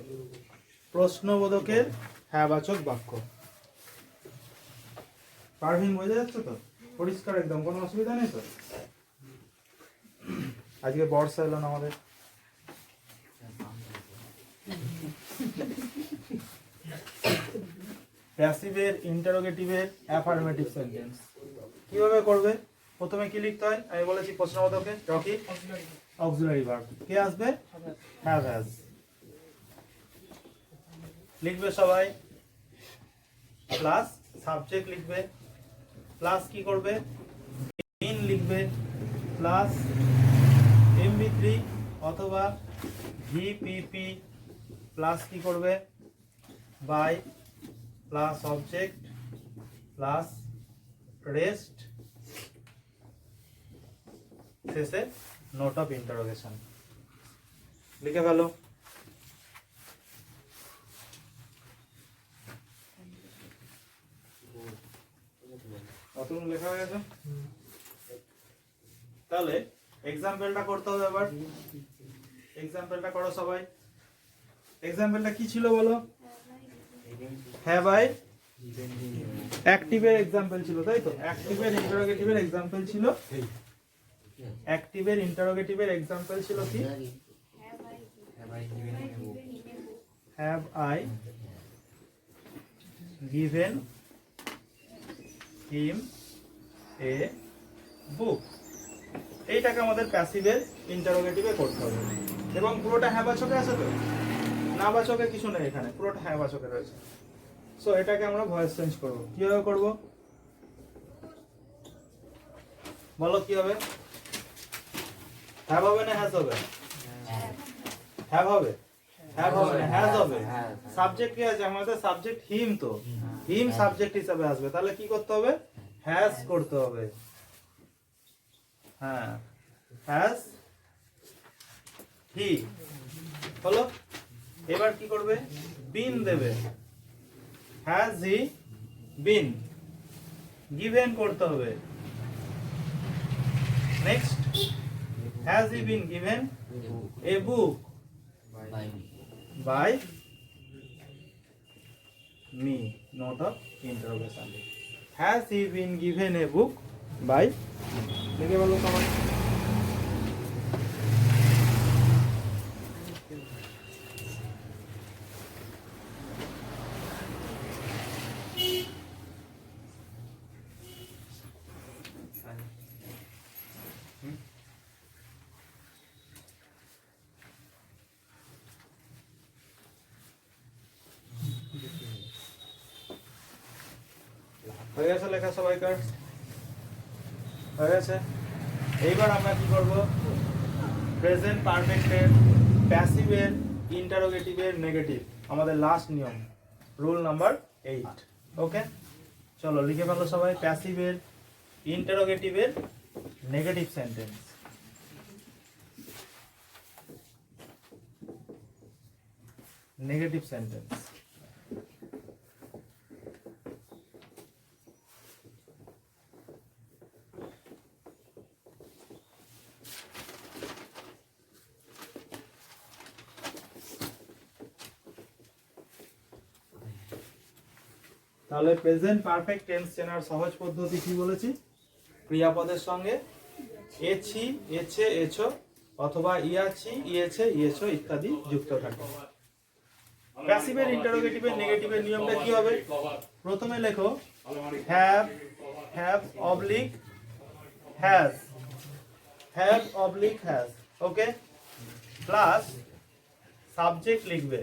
প্রশ্নবোধকের হ্যাঁবাচক বাক্য। পারভিন বোঝা যাচ্ছে তো? পরিষ্কার একদম, কোনো অসুবিধা নেই তো? আজকে বর্ষা এলো না আমাদের। প্যাসিভের ইন্টারোগেটিভের অ্যাফার্মেটিভ সেন্টেন্স কিভাবে করবে? প্রথমে কি লিখতে হয়? আমি বলেছি প্রশ্নবোধকে রকি অক্সিলারি ভার্ব। কে আসবে? Have has. লিখবে সবাই, প্লাস সাবজেক্ট লিখবে, প্লাস কি করবে? বিন লিখবে, প্লাস MB3 অথবা VPP, প্লাস কি করবে? By, plus object, plus rest, শেষে নোট অফ ইন্টারোগেশন। লিখে ফেলো। অতগুলো লেখা হয়ে গেছে? তাহলে এক্সাম্পলটা করতে হবে এবার। এক্সাম্পলটা করো সবাই। এক্সাম্পলটা কি ছিল বলো? হ্যাভ আই অ্যাক্টিভের এক্সাম্পল ছিল, তাই তো? অ্যাক্টিভের ইন্টারোগেটিভের এক্সাম্পল ছিল, অ্যাক্টিভের ইন্টারোগেটিভের এক্সাম্পল ছিল কি? Have I given him a বুক। এইটাকে আমাদের প্যাসিভের ইন্টারোগেটিভে করতে হবে। এবং পুরোটা হ্যাঁ বাচকে আছে তো, না বাচকে কিছু নেই এখানে, পুরোটা হ্যাঁ বাচকে রয়েছে। সো এটাকে আমরা ভয়েস চেঞ্জ করব। কিভাবে করব বলো? কি হবে? হ্যাভ হবে না হ্যাজ হবে? হ্যাভ হবে, হ্যাভ হবে না হ্যাজ হবে। সাবজেক্ট কি আছে আমাদের? সাবজেক্ট হিম, তো হিম সাবজেক্ট হিসেবে আসবে। তাহলে কি করতে হবে? হ্যাজ করতে হবে। হ্যাঁ, হ্যাজ হি হলো। এবার কি করবে? বিন দেবে, হ্যাজ হি বিন। গিভেন করতে হবে, next, has he been given a book by me, note of interrogation. Has he been given a book by, লিখে বলো সবাই। হয়ে গেছে লেখা সবাইকার? হয়ে গেছে। এইবার আমরা কি করব, প্রেজেন্ট পারফেক্টের, প্যাসিভের, ইন্টারোগেটিভের নেগেটিভ, আমাদের লাস্ট নিয়ম, রুল নাম্বার 8। ওকে, চলো লিখে ফেলো সবাই। প্যাসিভের, ইন্টারোগেটিভের নেগেটিভ সেন্টেন্স। Negative sentence. তাহলে প্রেজেন্ট পারফেক্ট টেন্স চেনার সহজ পদ্ধতি কি বলেছি, ক্রিয়াপদের সঙ্গে এছি, এছে, এছো অথবা ইয়াছি, ইয়েছে, ইয়েছো ইত্যাদি যুক্ত থাকে। প্যাসিভের, ইন্টারোগেটিভের, নেগেটিভের নিয়মটা কি হবে, প্রথমে লেখো have, have oblique has, have oblique has, okay, plus subject লিখবে,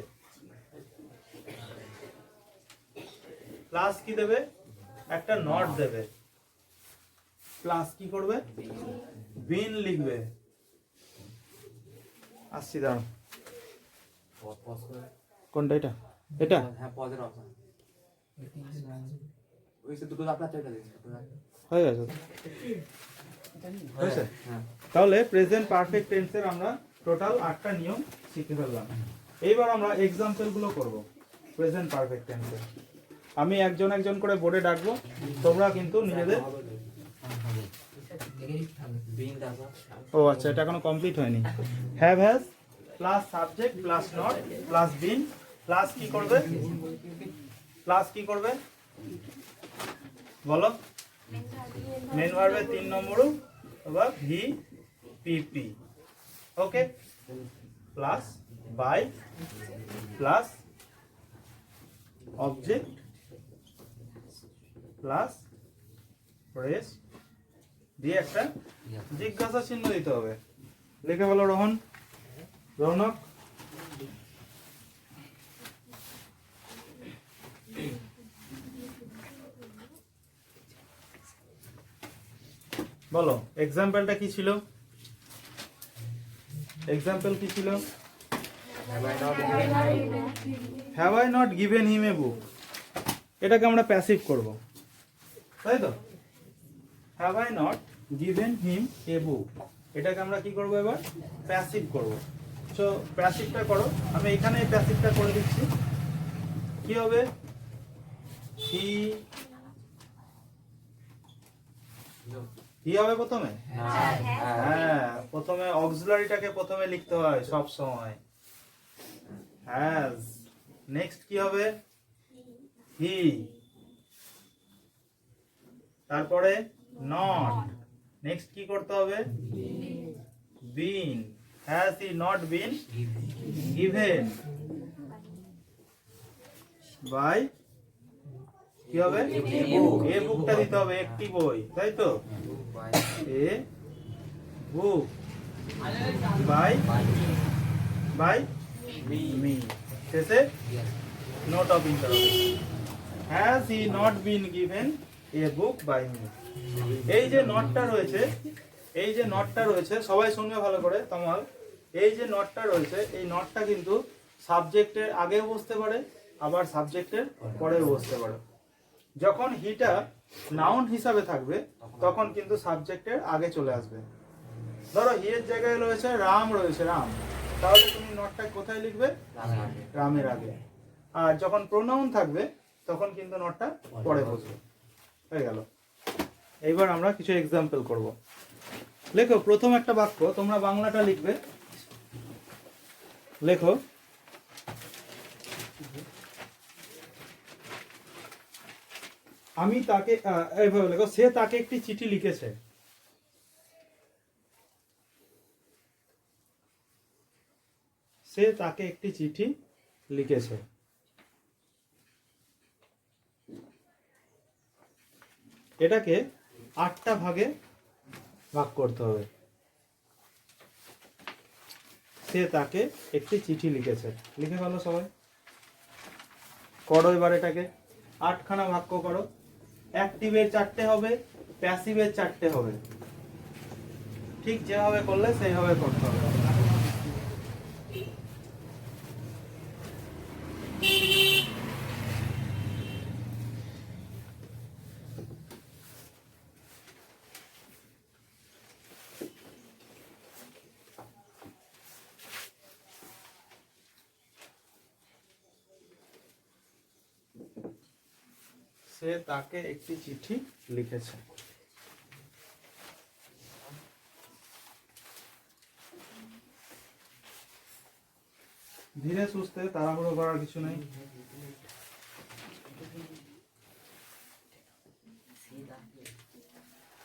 প্লাস কি দেবে, একটা নট দেবে, প্লাস কি করবে, বিন লিখবে। আসছি দাঁড়াও, কোনটা, এটা, এটা হ্যাঁ পজের অপশন ওইসে দুটো আপনার চাইটা দিন হয়ে গেছে। হয়েছে? হ্যাঁ। তাহলে প্রেজেন্ট পারফেক্ট টেন্সের আমরা টোটাল 8টা নিয়ম শিখে ফেললাম। এইবার আমরা এক্সাম্পল গুলো করব প্রেজেন্ট পারফেক্ট টেন্সের। আমি একজন একজন করে বোর্ডে ডাকবো, তোমরা কিন্তু নিজেদের, ও আচ্ছা এটা এখনো কমপ্লিট হয়নি। Have has plus subject plus not plus been plus কি করবে, প্লাস কি করবে বলো, মেন ভার্বের 3 নম্বর বা V PP, okay, plus by plus object plus rest দিয়ে একটা জিজ্ঞাসা চিহ্ন দিতে হবে। লিখে বলো রোহন, রৌনক, বলো এক্সাম্পলটা কি ছিল, এক্সাম্পল কি ছিল, have I not given him a book, এটাকে আমরা প্যাসিভ করব, তাই তো, have I not given him a book, এটাকে আমরা কি করব, এবার প্যাসিভ করব। সো প্যাসিভটা করো, আমি এখানে প্যাসিভটা করে দিচ্ছি। কি হবে, হি, কি হবে প্রথমে, হ্যাঁ প্রথমে অক্সিলারিটাকে প্রথমে লিখতে হয় সব সময়, হ্যাজ, নেক্সট কি হবে, হি, তারপরে নট, নেক্সট কি করতে হবে, been, has he not been given by, কি হবে, এ বুকটা দিতে হবে, একটি বই, তাই তো, a book by, by me, শেষে note of interrogation, has he not been given a book by me. এই যে নটটা রয়েছে, এই যে নটটা রয়েছে সবাই শুনবে ভালো করে তোমার, এই যে নটটা রয়েছে এই নটটা কিন্তু সাবজেক্টের আগেও বসতে পারে আবার সাবজেক্টের পরেও বসতে পারে। যখন হিটা নাউন হিসাবে থাকবে তখন কিন্তু সাবজেক্টের আগে চলে আসবে। ধরো হি এর জায়গায় রয়েছে রাম, রয়েছে রাম, তাহলে তুমি নটটা কোথায় লিখবে, রামের আগে। আর যখন প্রোনাউন থাকবে তখন কিন্তু নটটা পরে বসবে। হয়ে গেল। এইবার আমরা কিছু এক্সাম্পল করব। লেখো প্রথম একটা বাক্য, তোমরা বাংলাটা লিখবে। লেখো, আমি তাকে এইভাবে লেখো, সে তাকে একটি চিঠি লিখেছে। সে তাকে একটি চিঠি লিখেছে। এটাকে 8টা ভাগে ভাগ করতে হবে। সে তাকে একটি চিঠি লিখেছে, লিখে ফেলো সবাই। করো এবার এটাকে 8খানা ভাগ করো। অ্যাক্টিভের 4টে হবে, প্যাসিভের 4টে হবে। ঠিক যেভাবে করলে সেইভাবে করতে হবে। সে তাকে একটি চিঠি লিখেছে। ধীরে সুস্থে, তাড়াহুড়ো করার কিছু নেই।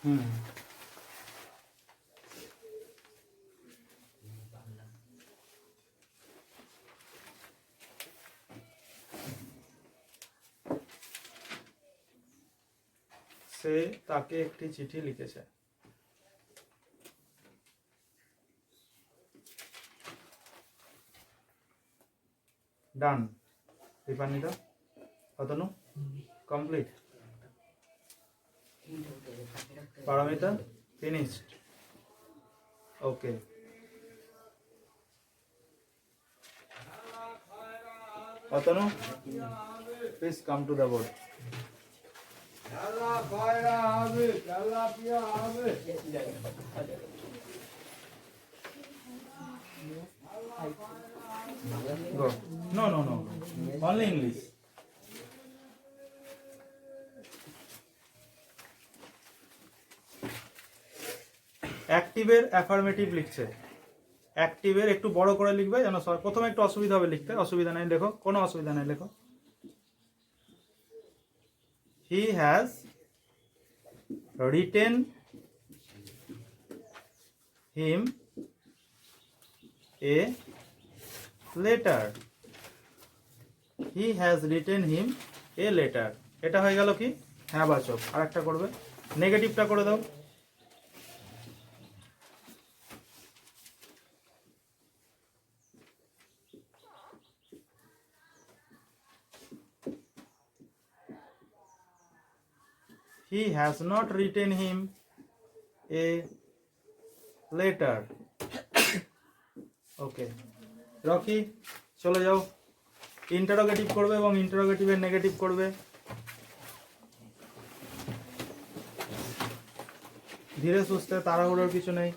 হুম, সে তাকে একটি চিঠি লিখেছে। Done. Dipanwita, Atanu, complete. Paromita, finished. Okay. Atanu, please come to the board. Go. No, no, no. Only English. অ্যাক্টিভের অ্যাফার্মেটিভ লিখছে। অ্যাক্টিভের একটু বড় করে লিখবে, যেন প্রথমে একটু অসুবিধা হবে লিখতে। অসুবিধা নেই, লেখো, কোনো অসুবিধা নেই, লেখো। He has written him a letter. He has written him a letter. এটা হয়ে গেল কি হ্যাঁ বাচক। আর একটা করবে, নেগেটিভটা করে দাও। He has not written him a letter. Okay, Rocky চলে যাও। ইন্টারোগেটিভ করবে এবং ইন্টারোগেটিভের নেগেটিভ করবে। ধীরে সুস্থে, তাড়াহুড়োর কিছু নেই।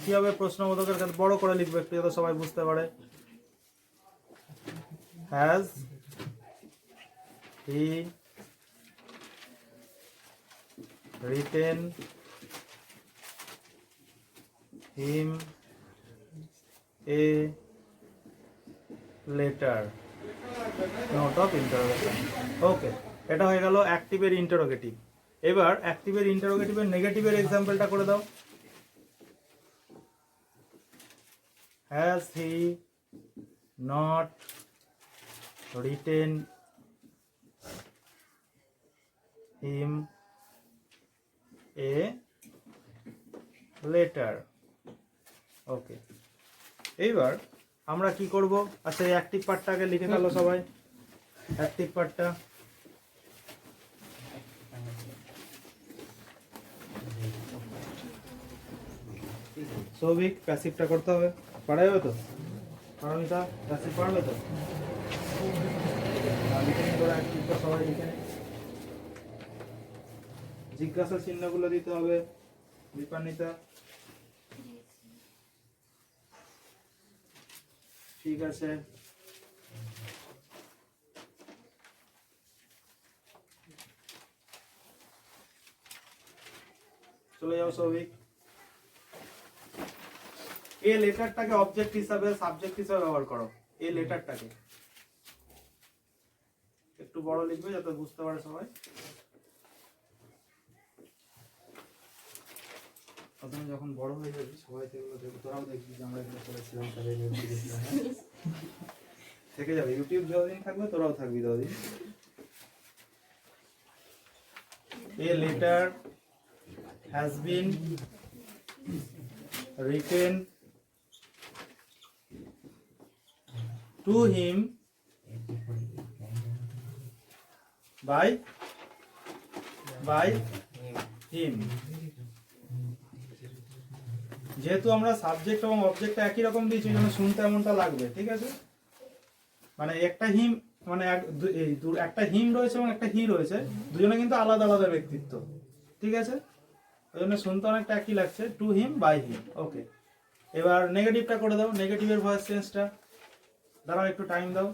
কি হবে প্রশ্নবোধকের কাছে বড় করে লিখবে একটু, যাতে সবাই বুঝতে পারে। Has he written him a letter. Note of interrogation. ওকে, এটা হয়ে গেল অ্যাক্টিভের ইন্টারোগেটিভ। এবার অ্যাক্টিভের ইন্টারোগেটিভের নেগেটিভের এক্সাম্পলটা করে দাও। Has he not written him a letter? ওকে, এইবার আমরা কি করব? আচ্ছা, এই অ্যাক্টিভ পার্টটাকে লিখে ফেলো সবাই। অ্যাক্টিভ পার্টটা সৌভিক, প্যাসিভটা করতে হবে। পারা যাবে তো? পারমিতা, প্যাসিভ পারবে তো? লিখে নিন তোরা, অ্যাক্টিভটা সবাই লিখে নিন। জিজ্ঞাসা চিহ্নগুলো দিতে হবে। দীপান্বিতা, ঠিক আছে। চলে যাও সৌভিক। এ লেটারটাকে অবজেক্ট হিসাবে সাবজেক্ট হিসাবে ব্যবহার করো। এই লেটারটাকে একটু বড় লিখবে যাতে বুঝতে পারে সবাই। প্রথমে যখন বড় হয়ে যাবি সবাই সেগুলো দেখবে, তোরাও দেখবি যে আমরা এগুলো করেছিলাম, তাহলে থেকে যাবে। ইউটিউব যতদিন থাকবে তোরাও থাকবি ততদিন। A letter has been written to him by him. যেহেতু আমরা সাবজেক্ট এবং অবজেক্ট একই রকম দিয়েছি জন্য শুনতে এমনটা লাগবে, ঠিক আছে? মানে একটা হিম মানে একটা হিম রয়েছে এবং একটা হি রয়েছে, দুজনে কিন্তু আলাদা আলাদা ব্যক্তিত্ব, ঠিক আছে? ওই জন্য শুনতে অনেকটা একই লাগছে, টু হিম বাই হিম। ওকে, এবার নেগেটিভটা করে দাও, নেগেটিভের ভয়েস চেঞ্জটা। দাঁড়াও একটু টাইম দাও,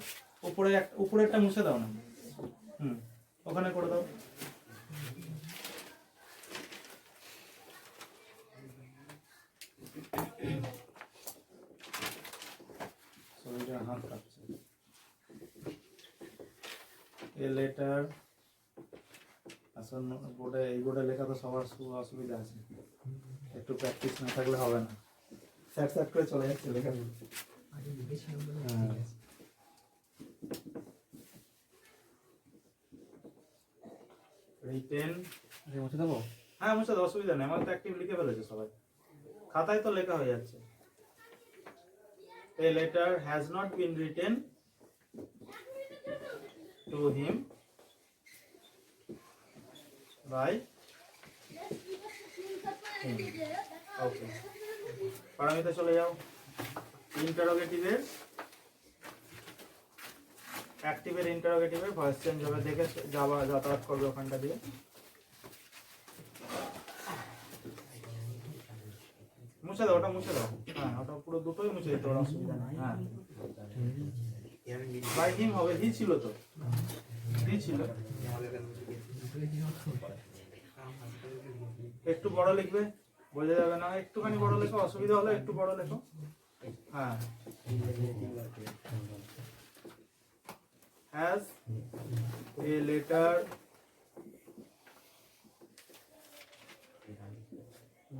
উপরেরটা মুছে দাও না, ওখানে করে দাও। হাত কাটছে। এ লেটার আসলে বোর্ডে, এই বোর্ডে লেখা তো সবার অসুবিধা আছে, একটু প্র্যাকটিস না থাকলে হবে না। স্যাট স্যাট করে চলে যাচ্ছে লেখা। রিটেন মুছে দেবো? হ্যাঁ মুছে দাও, অসুবিধা নেই, আমার তো অ্যাক্টিভ লিখে ফেলেছে সবাই, খাতায় তো লেখা হয়ে যাচ্ছে। A letter has not been written to him by him. Okay. পারামিতে চলে যাও। ইন্টারোগেটিভের অ্যাক্টিভের ইন্টারোগেটিভের ভয়েস চেঞ্জ হবে, দেখে যাতায়াত করবে ওখানটা দিয়ে। মুছে দাও, ওটা মুছে দাও। হ্যাঁ ওটা পুরো দুটোই মুছে দিতে পারো, অসুবিধা নেই। হ্যাঁ বাই হিম হবে, হি ছিল তো, হি ছিল। একটু বড় লিখবে, বোঝা যাবে না, একটুখানি বড় লেখো, অসুবিধা হলে একটু বড় লেখো। হ্যাঁ has a letter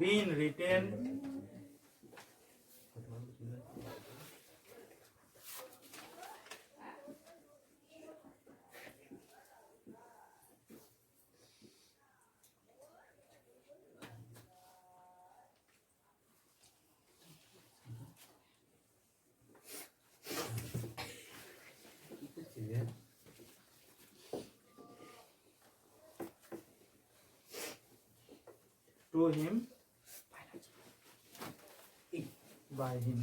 been written to him by him.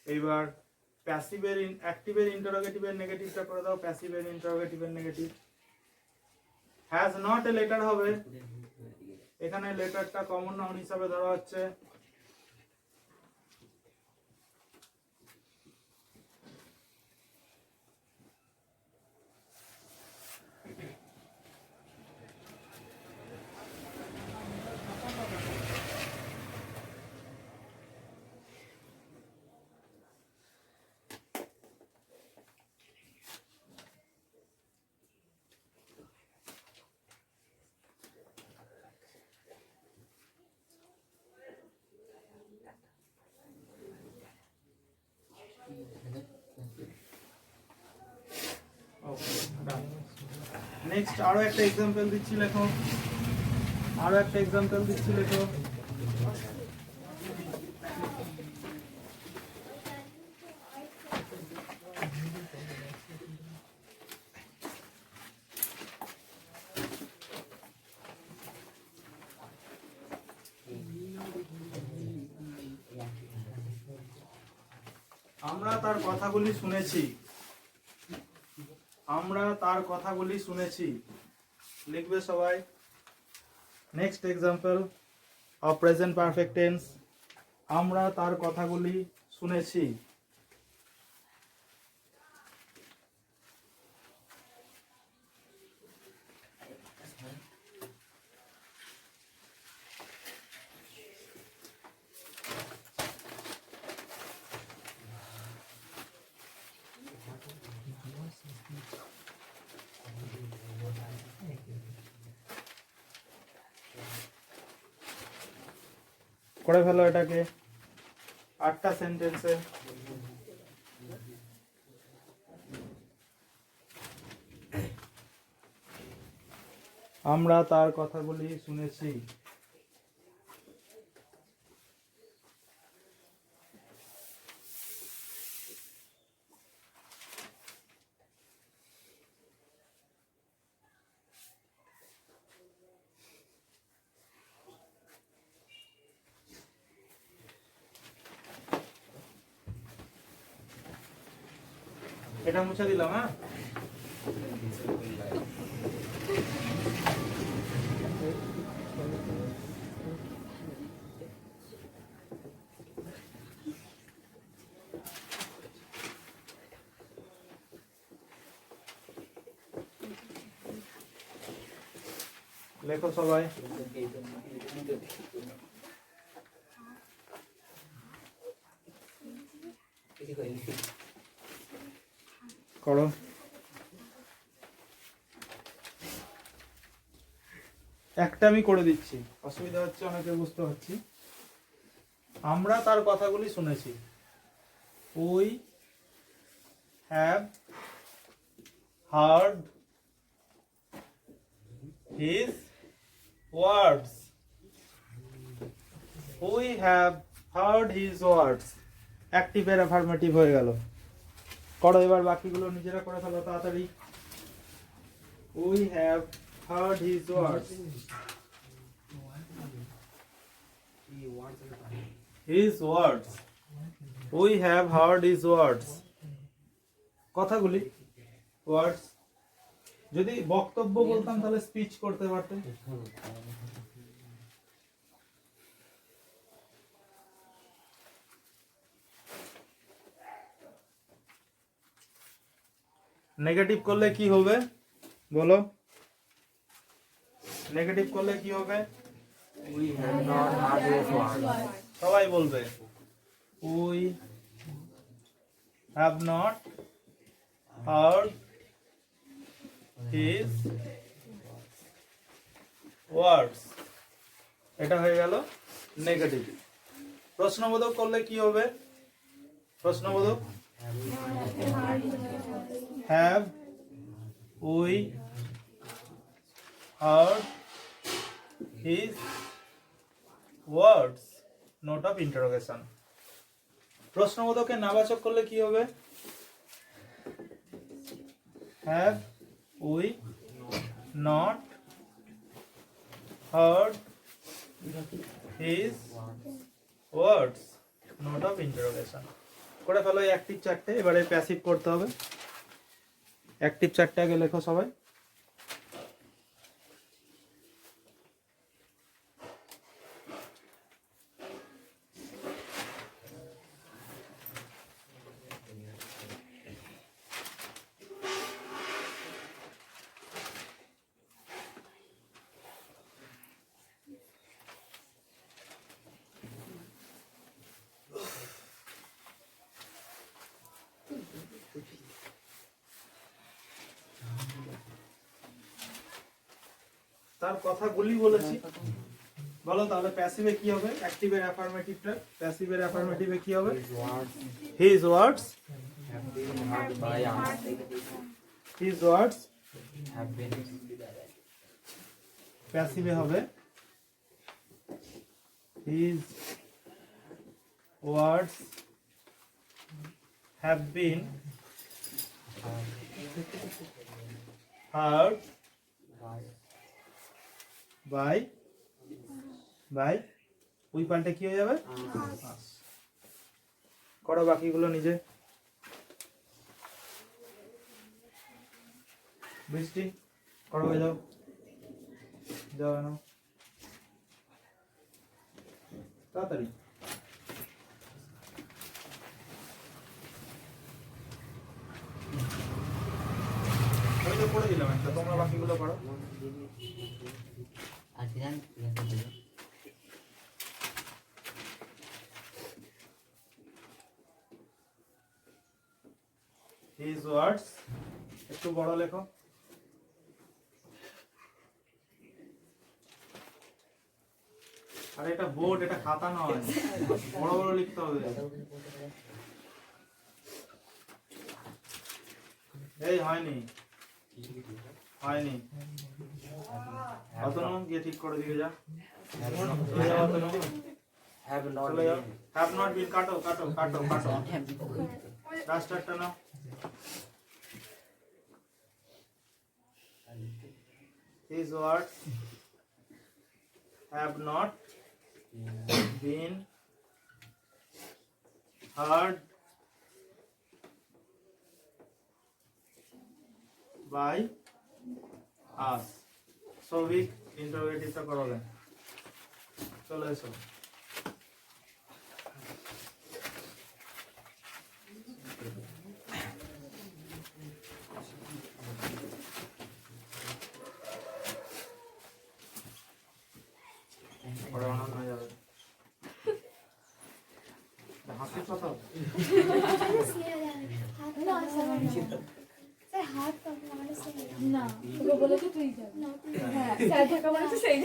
এবার প্যাসিভের অ্যাক্টিভের ইন্টারোগেটিভের নেগেটিভটা করে দাও। প্যাসিভের ইন্টারোগেটিভের negative has not a letter হবে, এখানে লেটারটা কমন নাউন হিসাবে ধরা হচ্ছে। নেক্সট আরো একটা এক্সাম্পল দিচ্ছি, লেখো। আরো একটা এক্সাম্পল দিচ্ছি, লেখো। আমরা তার কথাগুলি শুনেছি, আমরা তার কথাগুলি শুনেছি, লিখবে সবাই। Next example of present perfect tense, আমরা তার কথাগুলি শুনেছি। করে ফেলো এটাকে 8টা সেন্টেন্সে। আমরা তার কথাগুলি শুনেছি। এটা মুছে দিলাম, হ্যাঁ। লেখো সবাই। করো। একটা আমি করে দিচ্ছি, অসুবিধা হচ্ছে অনেকে, বুঝতে পারছি। আমরা তার কথাগুলি শুনেছি। We have heard his words. We have heard his words. Active এর অ্যাফার্মেটিভ হয়ে গেল। করো এবার বাকিগুলো নিজেরা করে ফেলো তাড়াতাড়ি। We have heard his words. His words. We have heard his words. কথাগুলি, words. যদি বক্তব্য বলতাম তাহলে স্পিচ করতে পারতে। নেগেটিভ করলে কি হবে বলো? নেগেটিভ করলে কি হবে? We have not heard his words. সবাই বলবে we have not heard his words. এটা হয়ে গেল নেগেটিভ। প্রশ্নবোধক করলে কি হবে? প্রশ্নবোধক have we heard his words, note of interrogation. প্রশ্নবোধকের নাবাচক করলে কি হবে? have we not heard his words, note of interrogation. করে ফেলো এই অ্যাক্টিভ চারটে। এবারে প্যাসিভ করতে হবে। অ্যাক্টিভ চারটে আগে লেখো সবাই। তার কথাগুলি বলেছি, বলো তাহলে প্যাসিভে কি হবে? অ্যাক্টিভের অ্যাফার্মেটিভটা, প্যাসিভের অ্যাফার্মেটিভে কি হবে? His words Have been heard by us. His words Have been. প্যাসিভে হবে his words have been heard by ওই পাল্টে কি হয়ে যাবে? করো বাকিগুলো নিজে। বৃষ্টি করো, হয়ে যাও, যাও না তাড়াতাড়ি। আমি তো করে দিলাম একটা, তোমরা বাকিগুলো করো। His words একটু বড় লেখো। আরে এটা বোর্ড, এটা খাতা নয়, বড় বড় লিখতে হবে। এই হয়নি হয়নি, অতনু গিয়ে ঠিক করে দিকে যা। চলে যাও অতনু, Have not চলে যাও। been. হ্যাভ নট বিন, কাটো কাটো কাটো কাটো, ডাস্টারটা নাও। His words have not been heard by us. Souvik ইন্টারোগেটিভটা করবে, চলে এসো। পরে অনন্য হয়ে যাবে। হাসির কথা না তোকে বলেছে তুই যাবি হ্যাঁ স্যার ঢাকা বলেছে সেই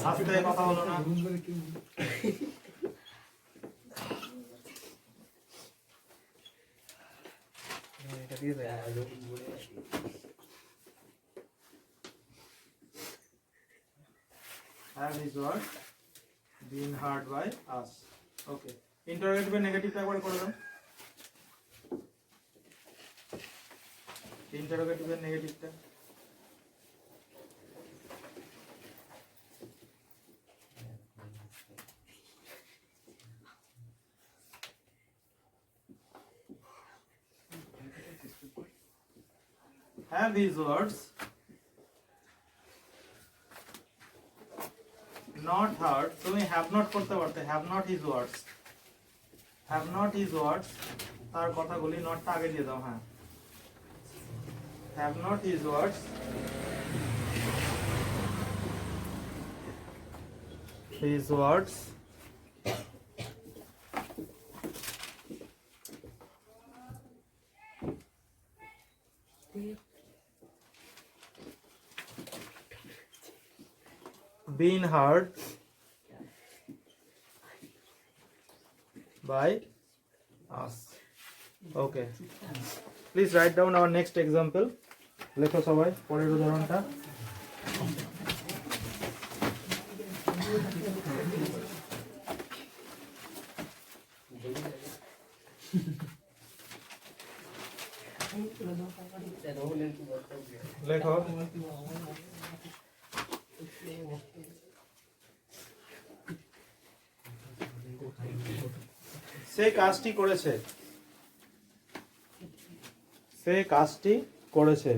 আস্তে কথা বলো না। Have his word been heard by us? Okay. Interrogative এর নেগেটিভটা একবার করে দাও। ইন্টারোগেটিভ এর নেগেটিভটা। Have his words not heard, তুমি have not করতে পারতে, have not his words, have not his words, তার কথাগুলি নটটা আগে দিয়ে দাও। হ্যাঁ, have not his words been heard by us. Okay. Please write down our next example. লেখো সবাই পরের উদাহরণটা। লেখো সে কাজটি করেছে, সে কাজটি করেছে।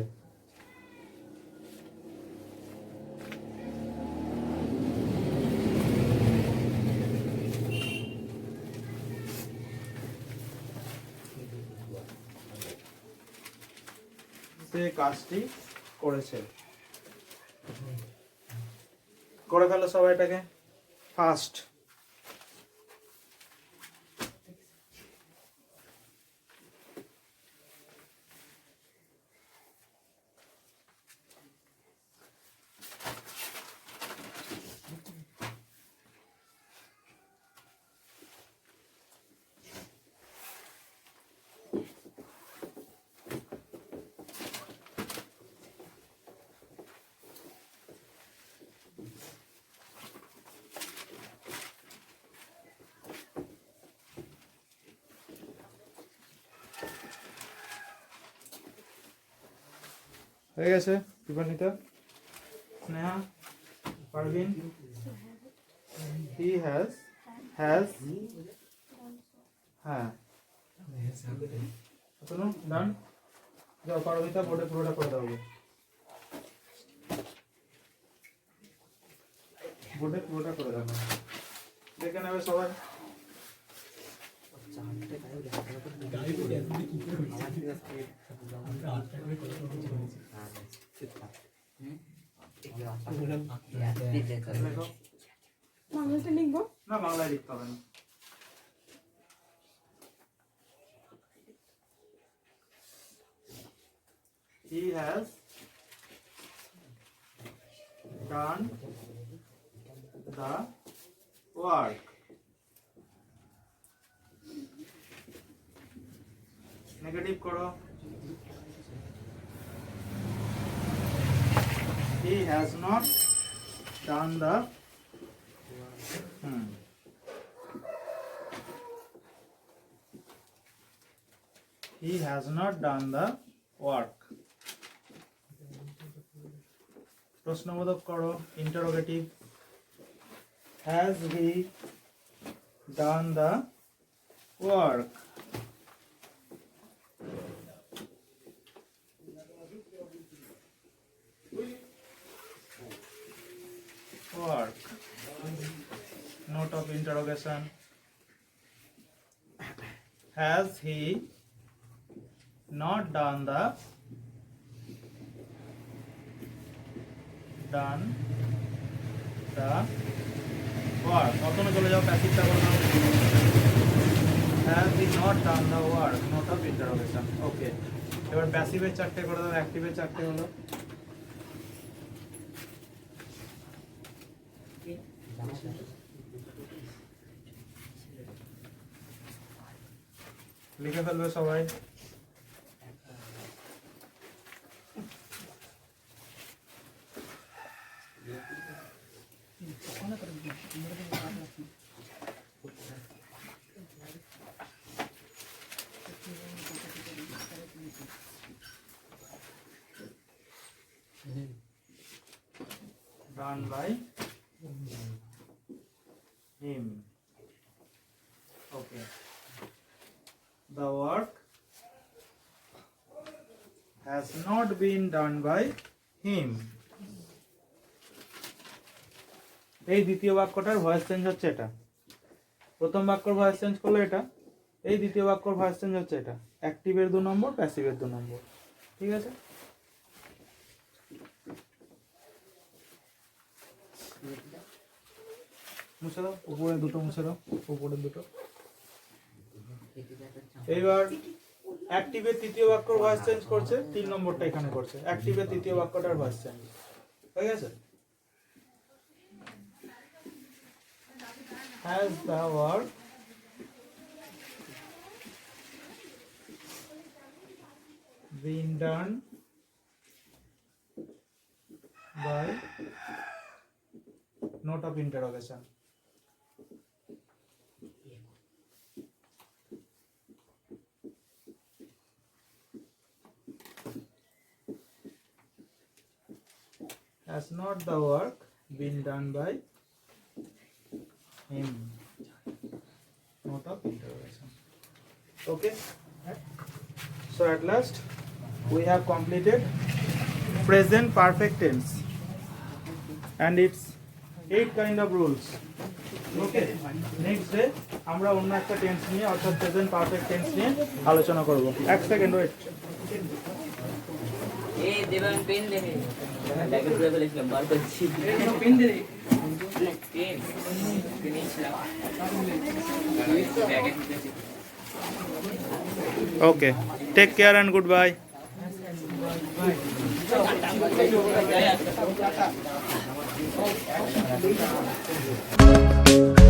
সে কাজটি করেছে। করে ফেলো সবাই এটাকে ফাস্ট। হয়ে গেছে কৃপান্বিতা, স্নেহা, পারভিন। হি হ্যাজ হ্যাঁ শুনো ডান। যাও পারমিতা বোর্ডে পুরোটা করে দাও, বোর্ডে পুরোটা করে দাও, দেখে নেবে সবাই। বাংলাতে লিখবো না বাংলায় লিখতে হবে না। He has done the work. Negative koro. He has not done the He has not done the work. প্রশ্নবোধক করো, interrogative. Has he done the work? Work. Note of interrogation. Has he not done the work? অতনে চলে যাও, প্যাসিভটা করে দাও। Has he not done the work? Note of interrogation. ওকে, এবার প্যাসিভের চারটে করে দাও, অ্যাক্টিভের চারটে হলো। লিখে ফেলবে সবাই। Done by him. Okay. The work has not been done by him. এই দ্বিতীয় বাক্যটার ভয়েস চেঞ্জ হচ্ছে এটা। প্রথম বাক্যর ভয়েস চেঞ্জ করলো এটা, এই দ্বিতীয় বাক্যর ভয়েস চেঞ্জ হচ্ছে এটা। অ্যাক্টিভের 2 নম্বর, প্যাসিভের 2 নম্বর। ঠিক আছে? মুছে দাও, উপরে দুটো মুছে দাও, উপরে দুটো। এইবার অ্যাক্টিভের তৃতীয় বাক্যর ভয়েস চেঞ্জ করছে, 3 নম্বরটা এখানে করছে। অ্যাক্টিভের তৃতীয় বাক্যটার ভয়েস চেঞ্জ হয়ে গেছে। Has the work been done by note of interrogation? Has not the work been done by him? Note of interrogation. Okay. So at last we have completed present perfect tense and its 8 kind of rules. Okay. Next day আমরা অন্য একটা tense নিয়ে অর্থাৎ present perfect tense নিয়ে আলোচনা করব। 1 second wait. এই দেবান pen দে হে ব্যাগে পুরো বলেছিলাম বার করছি পেন দে পেন নিয়েছিলাম ব্যাগে ঢুকেছি। Okay. Take care and goodbye. Bye.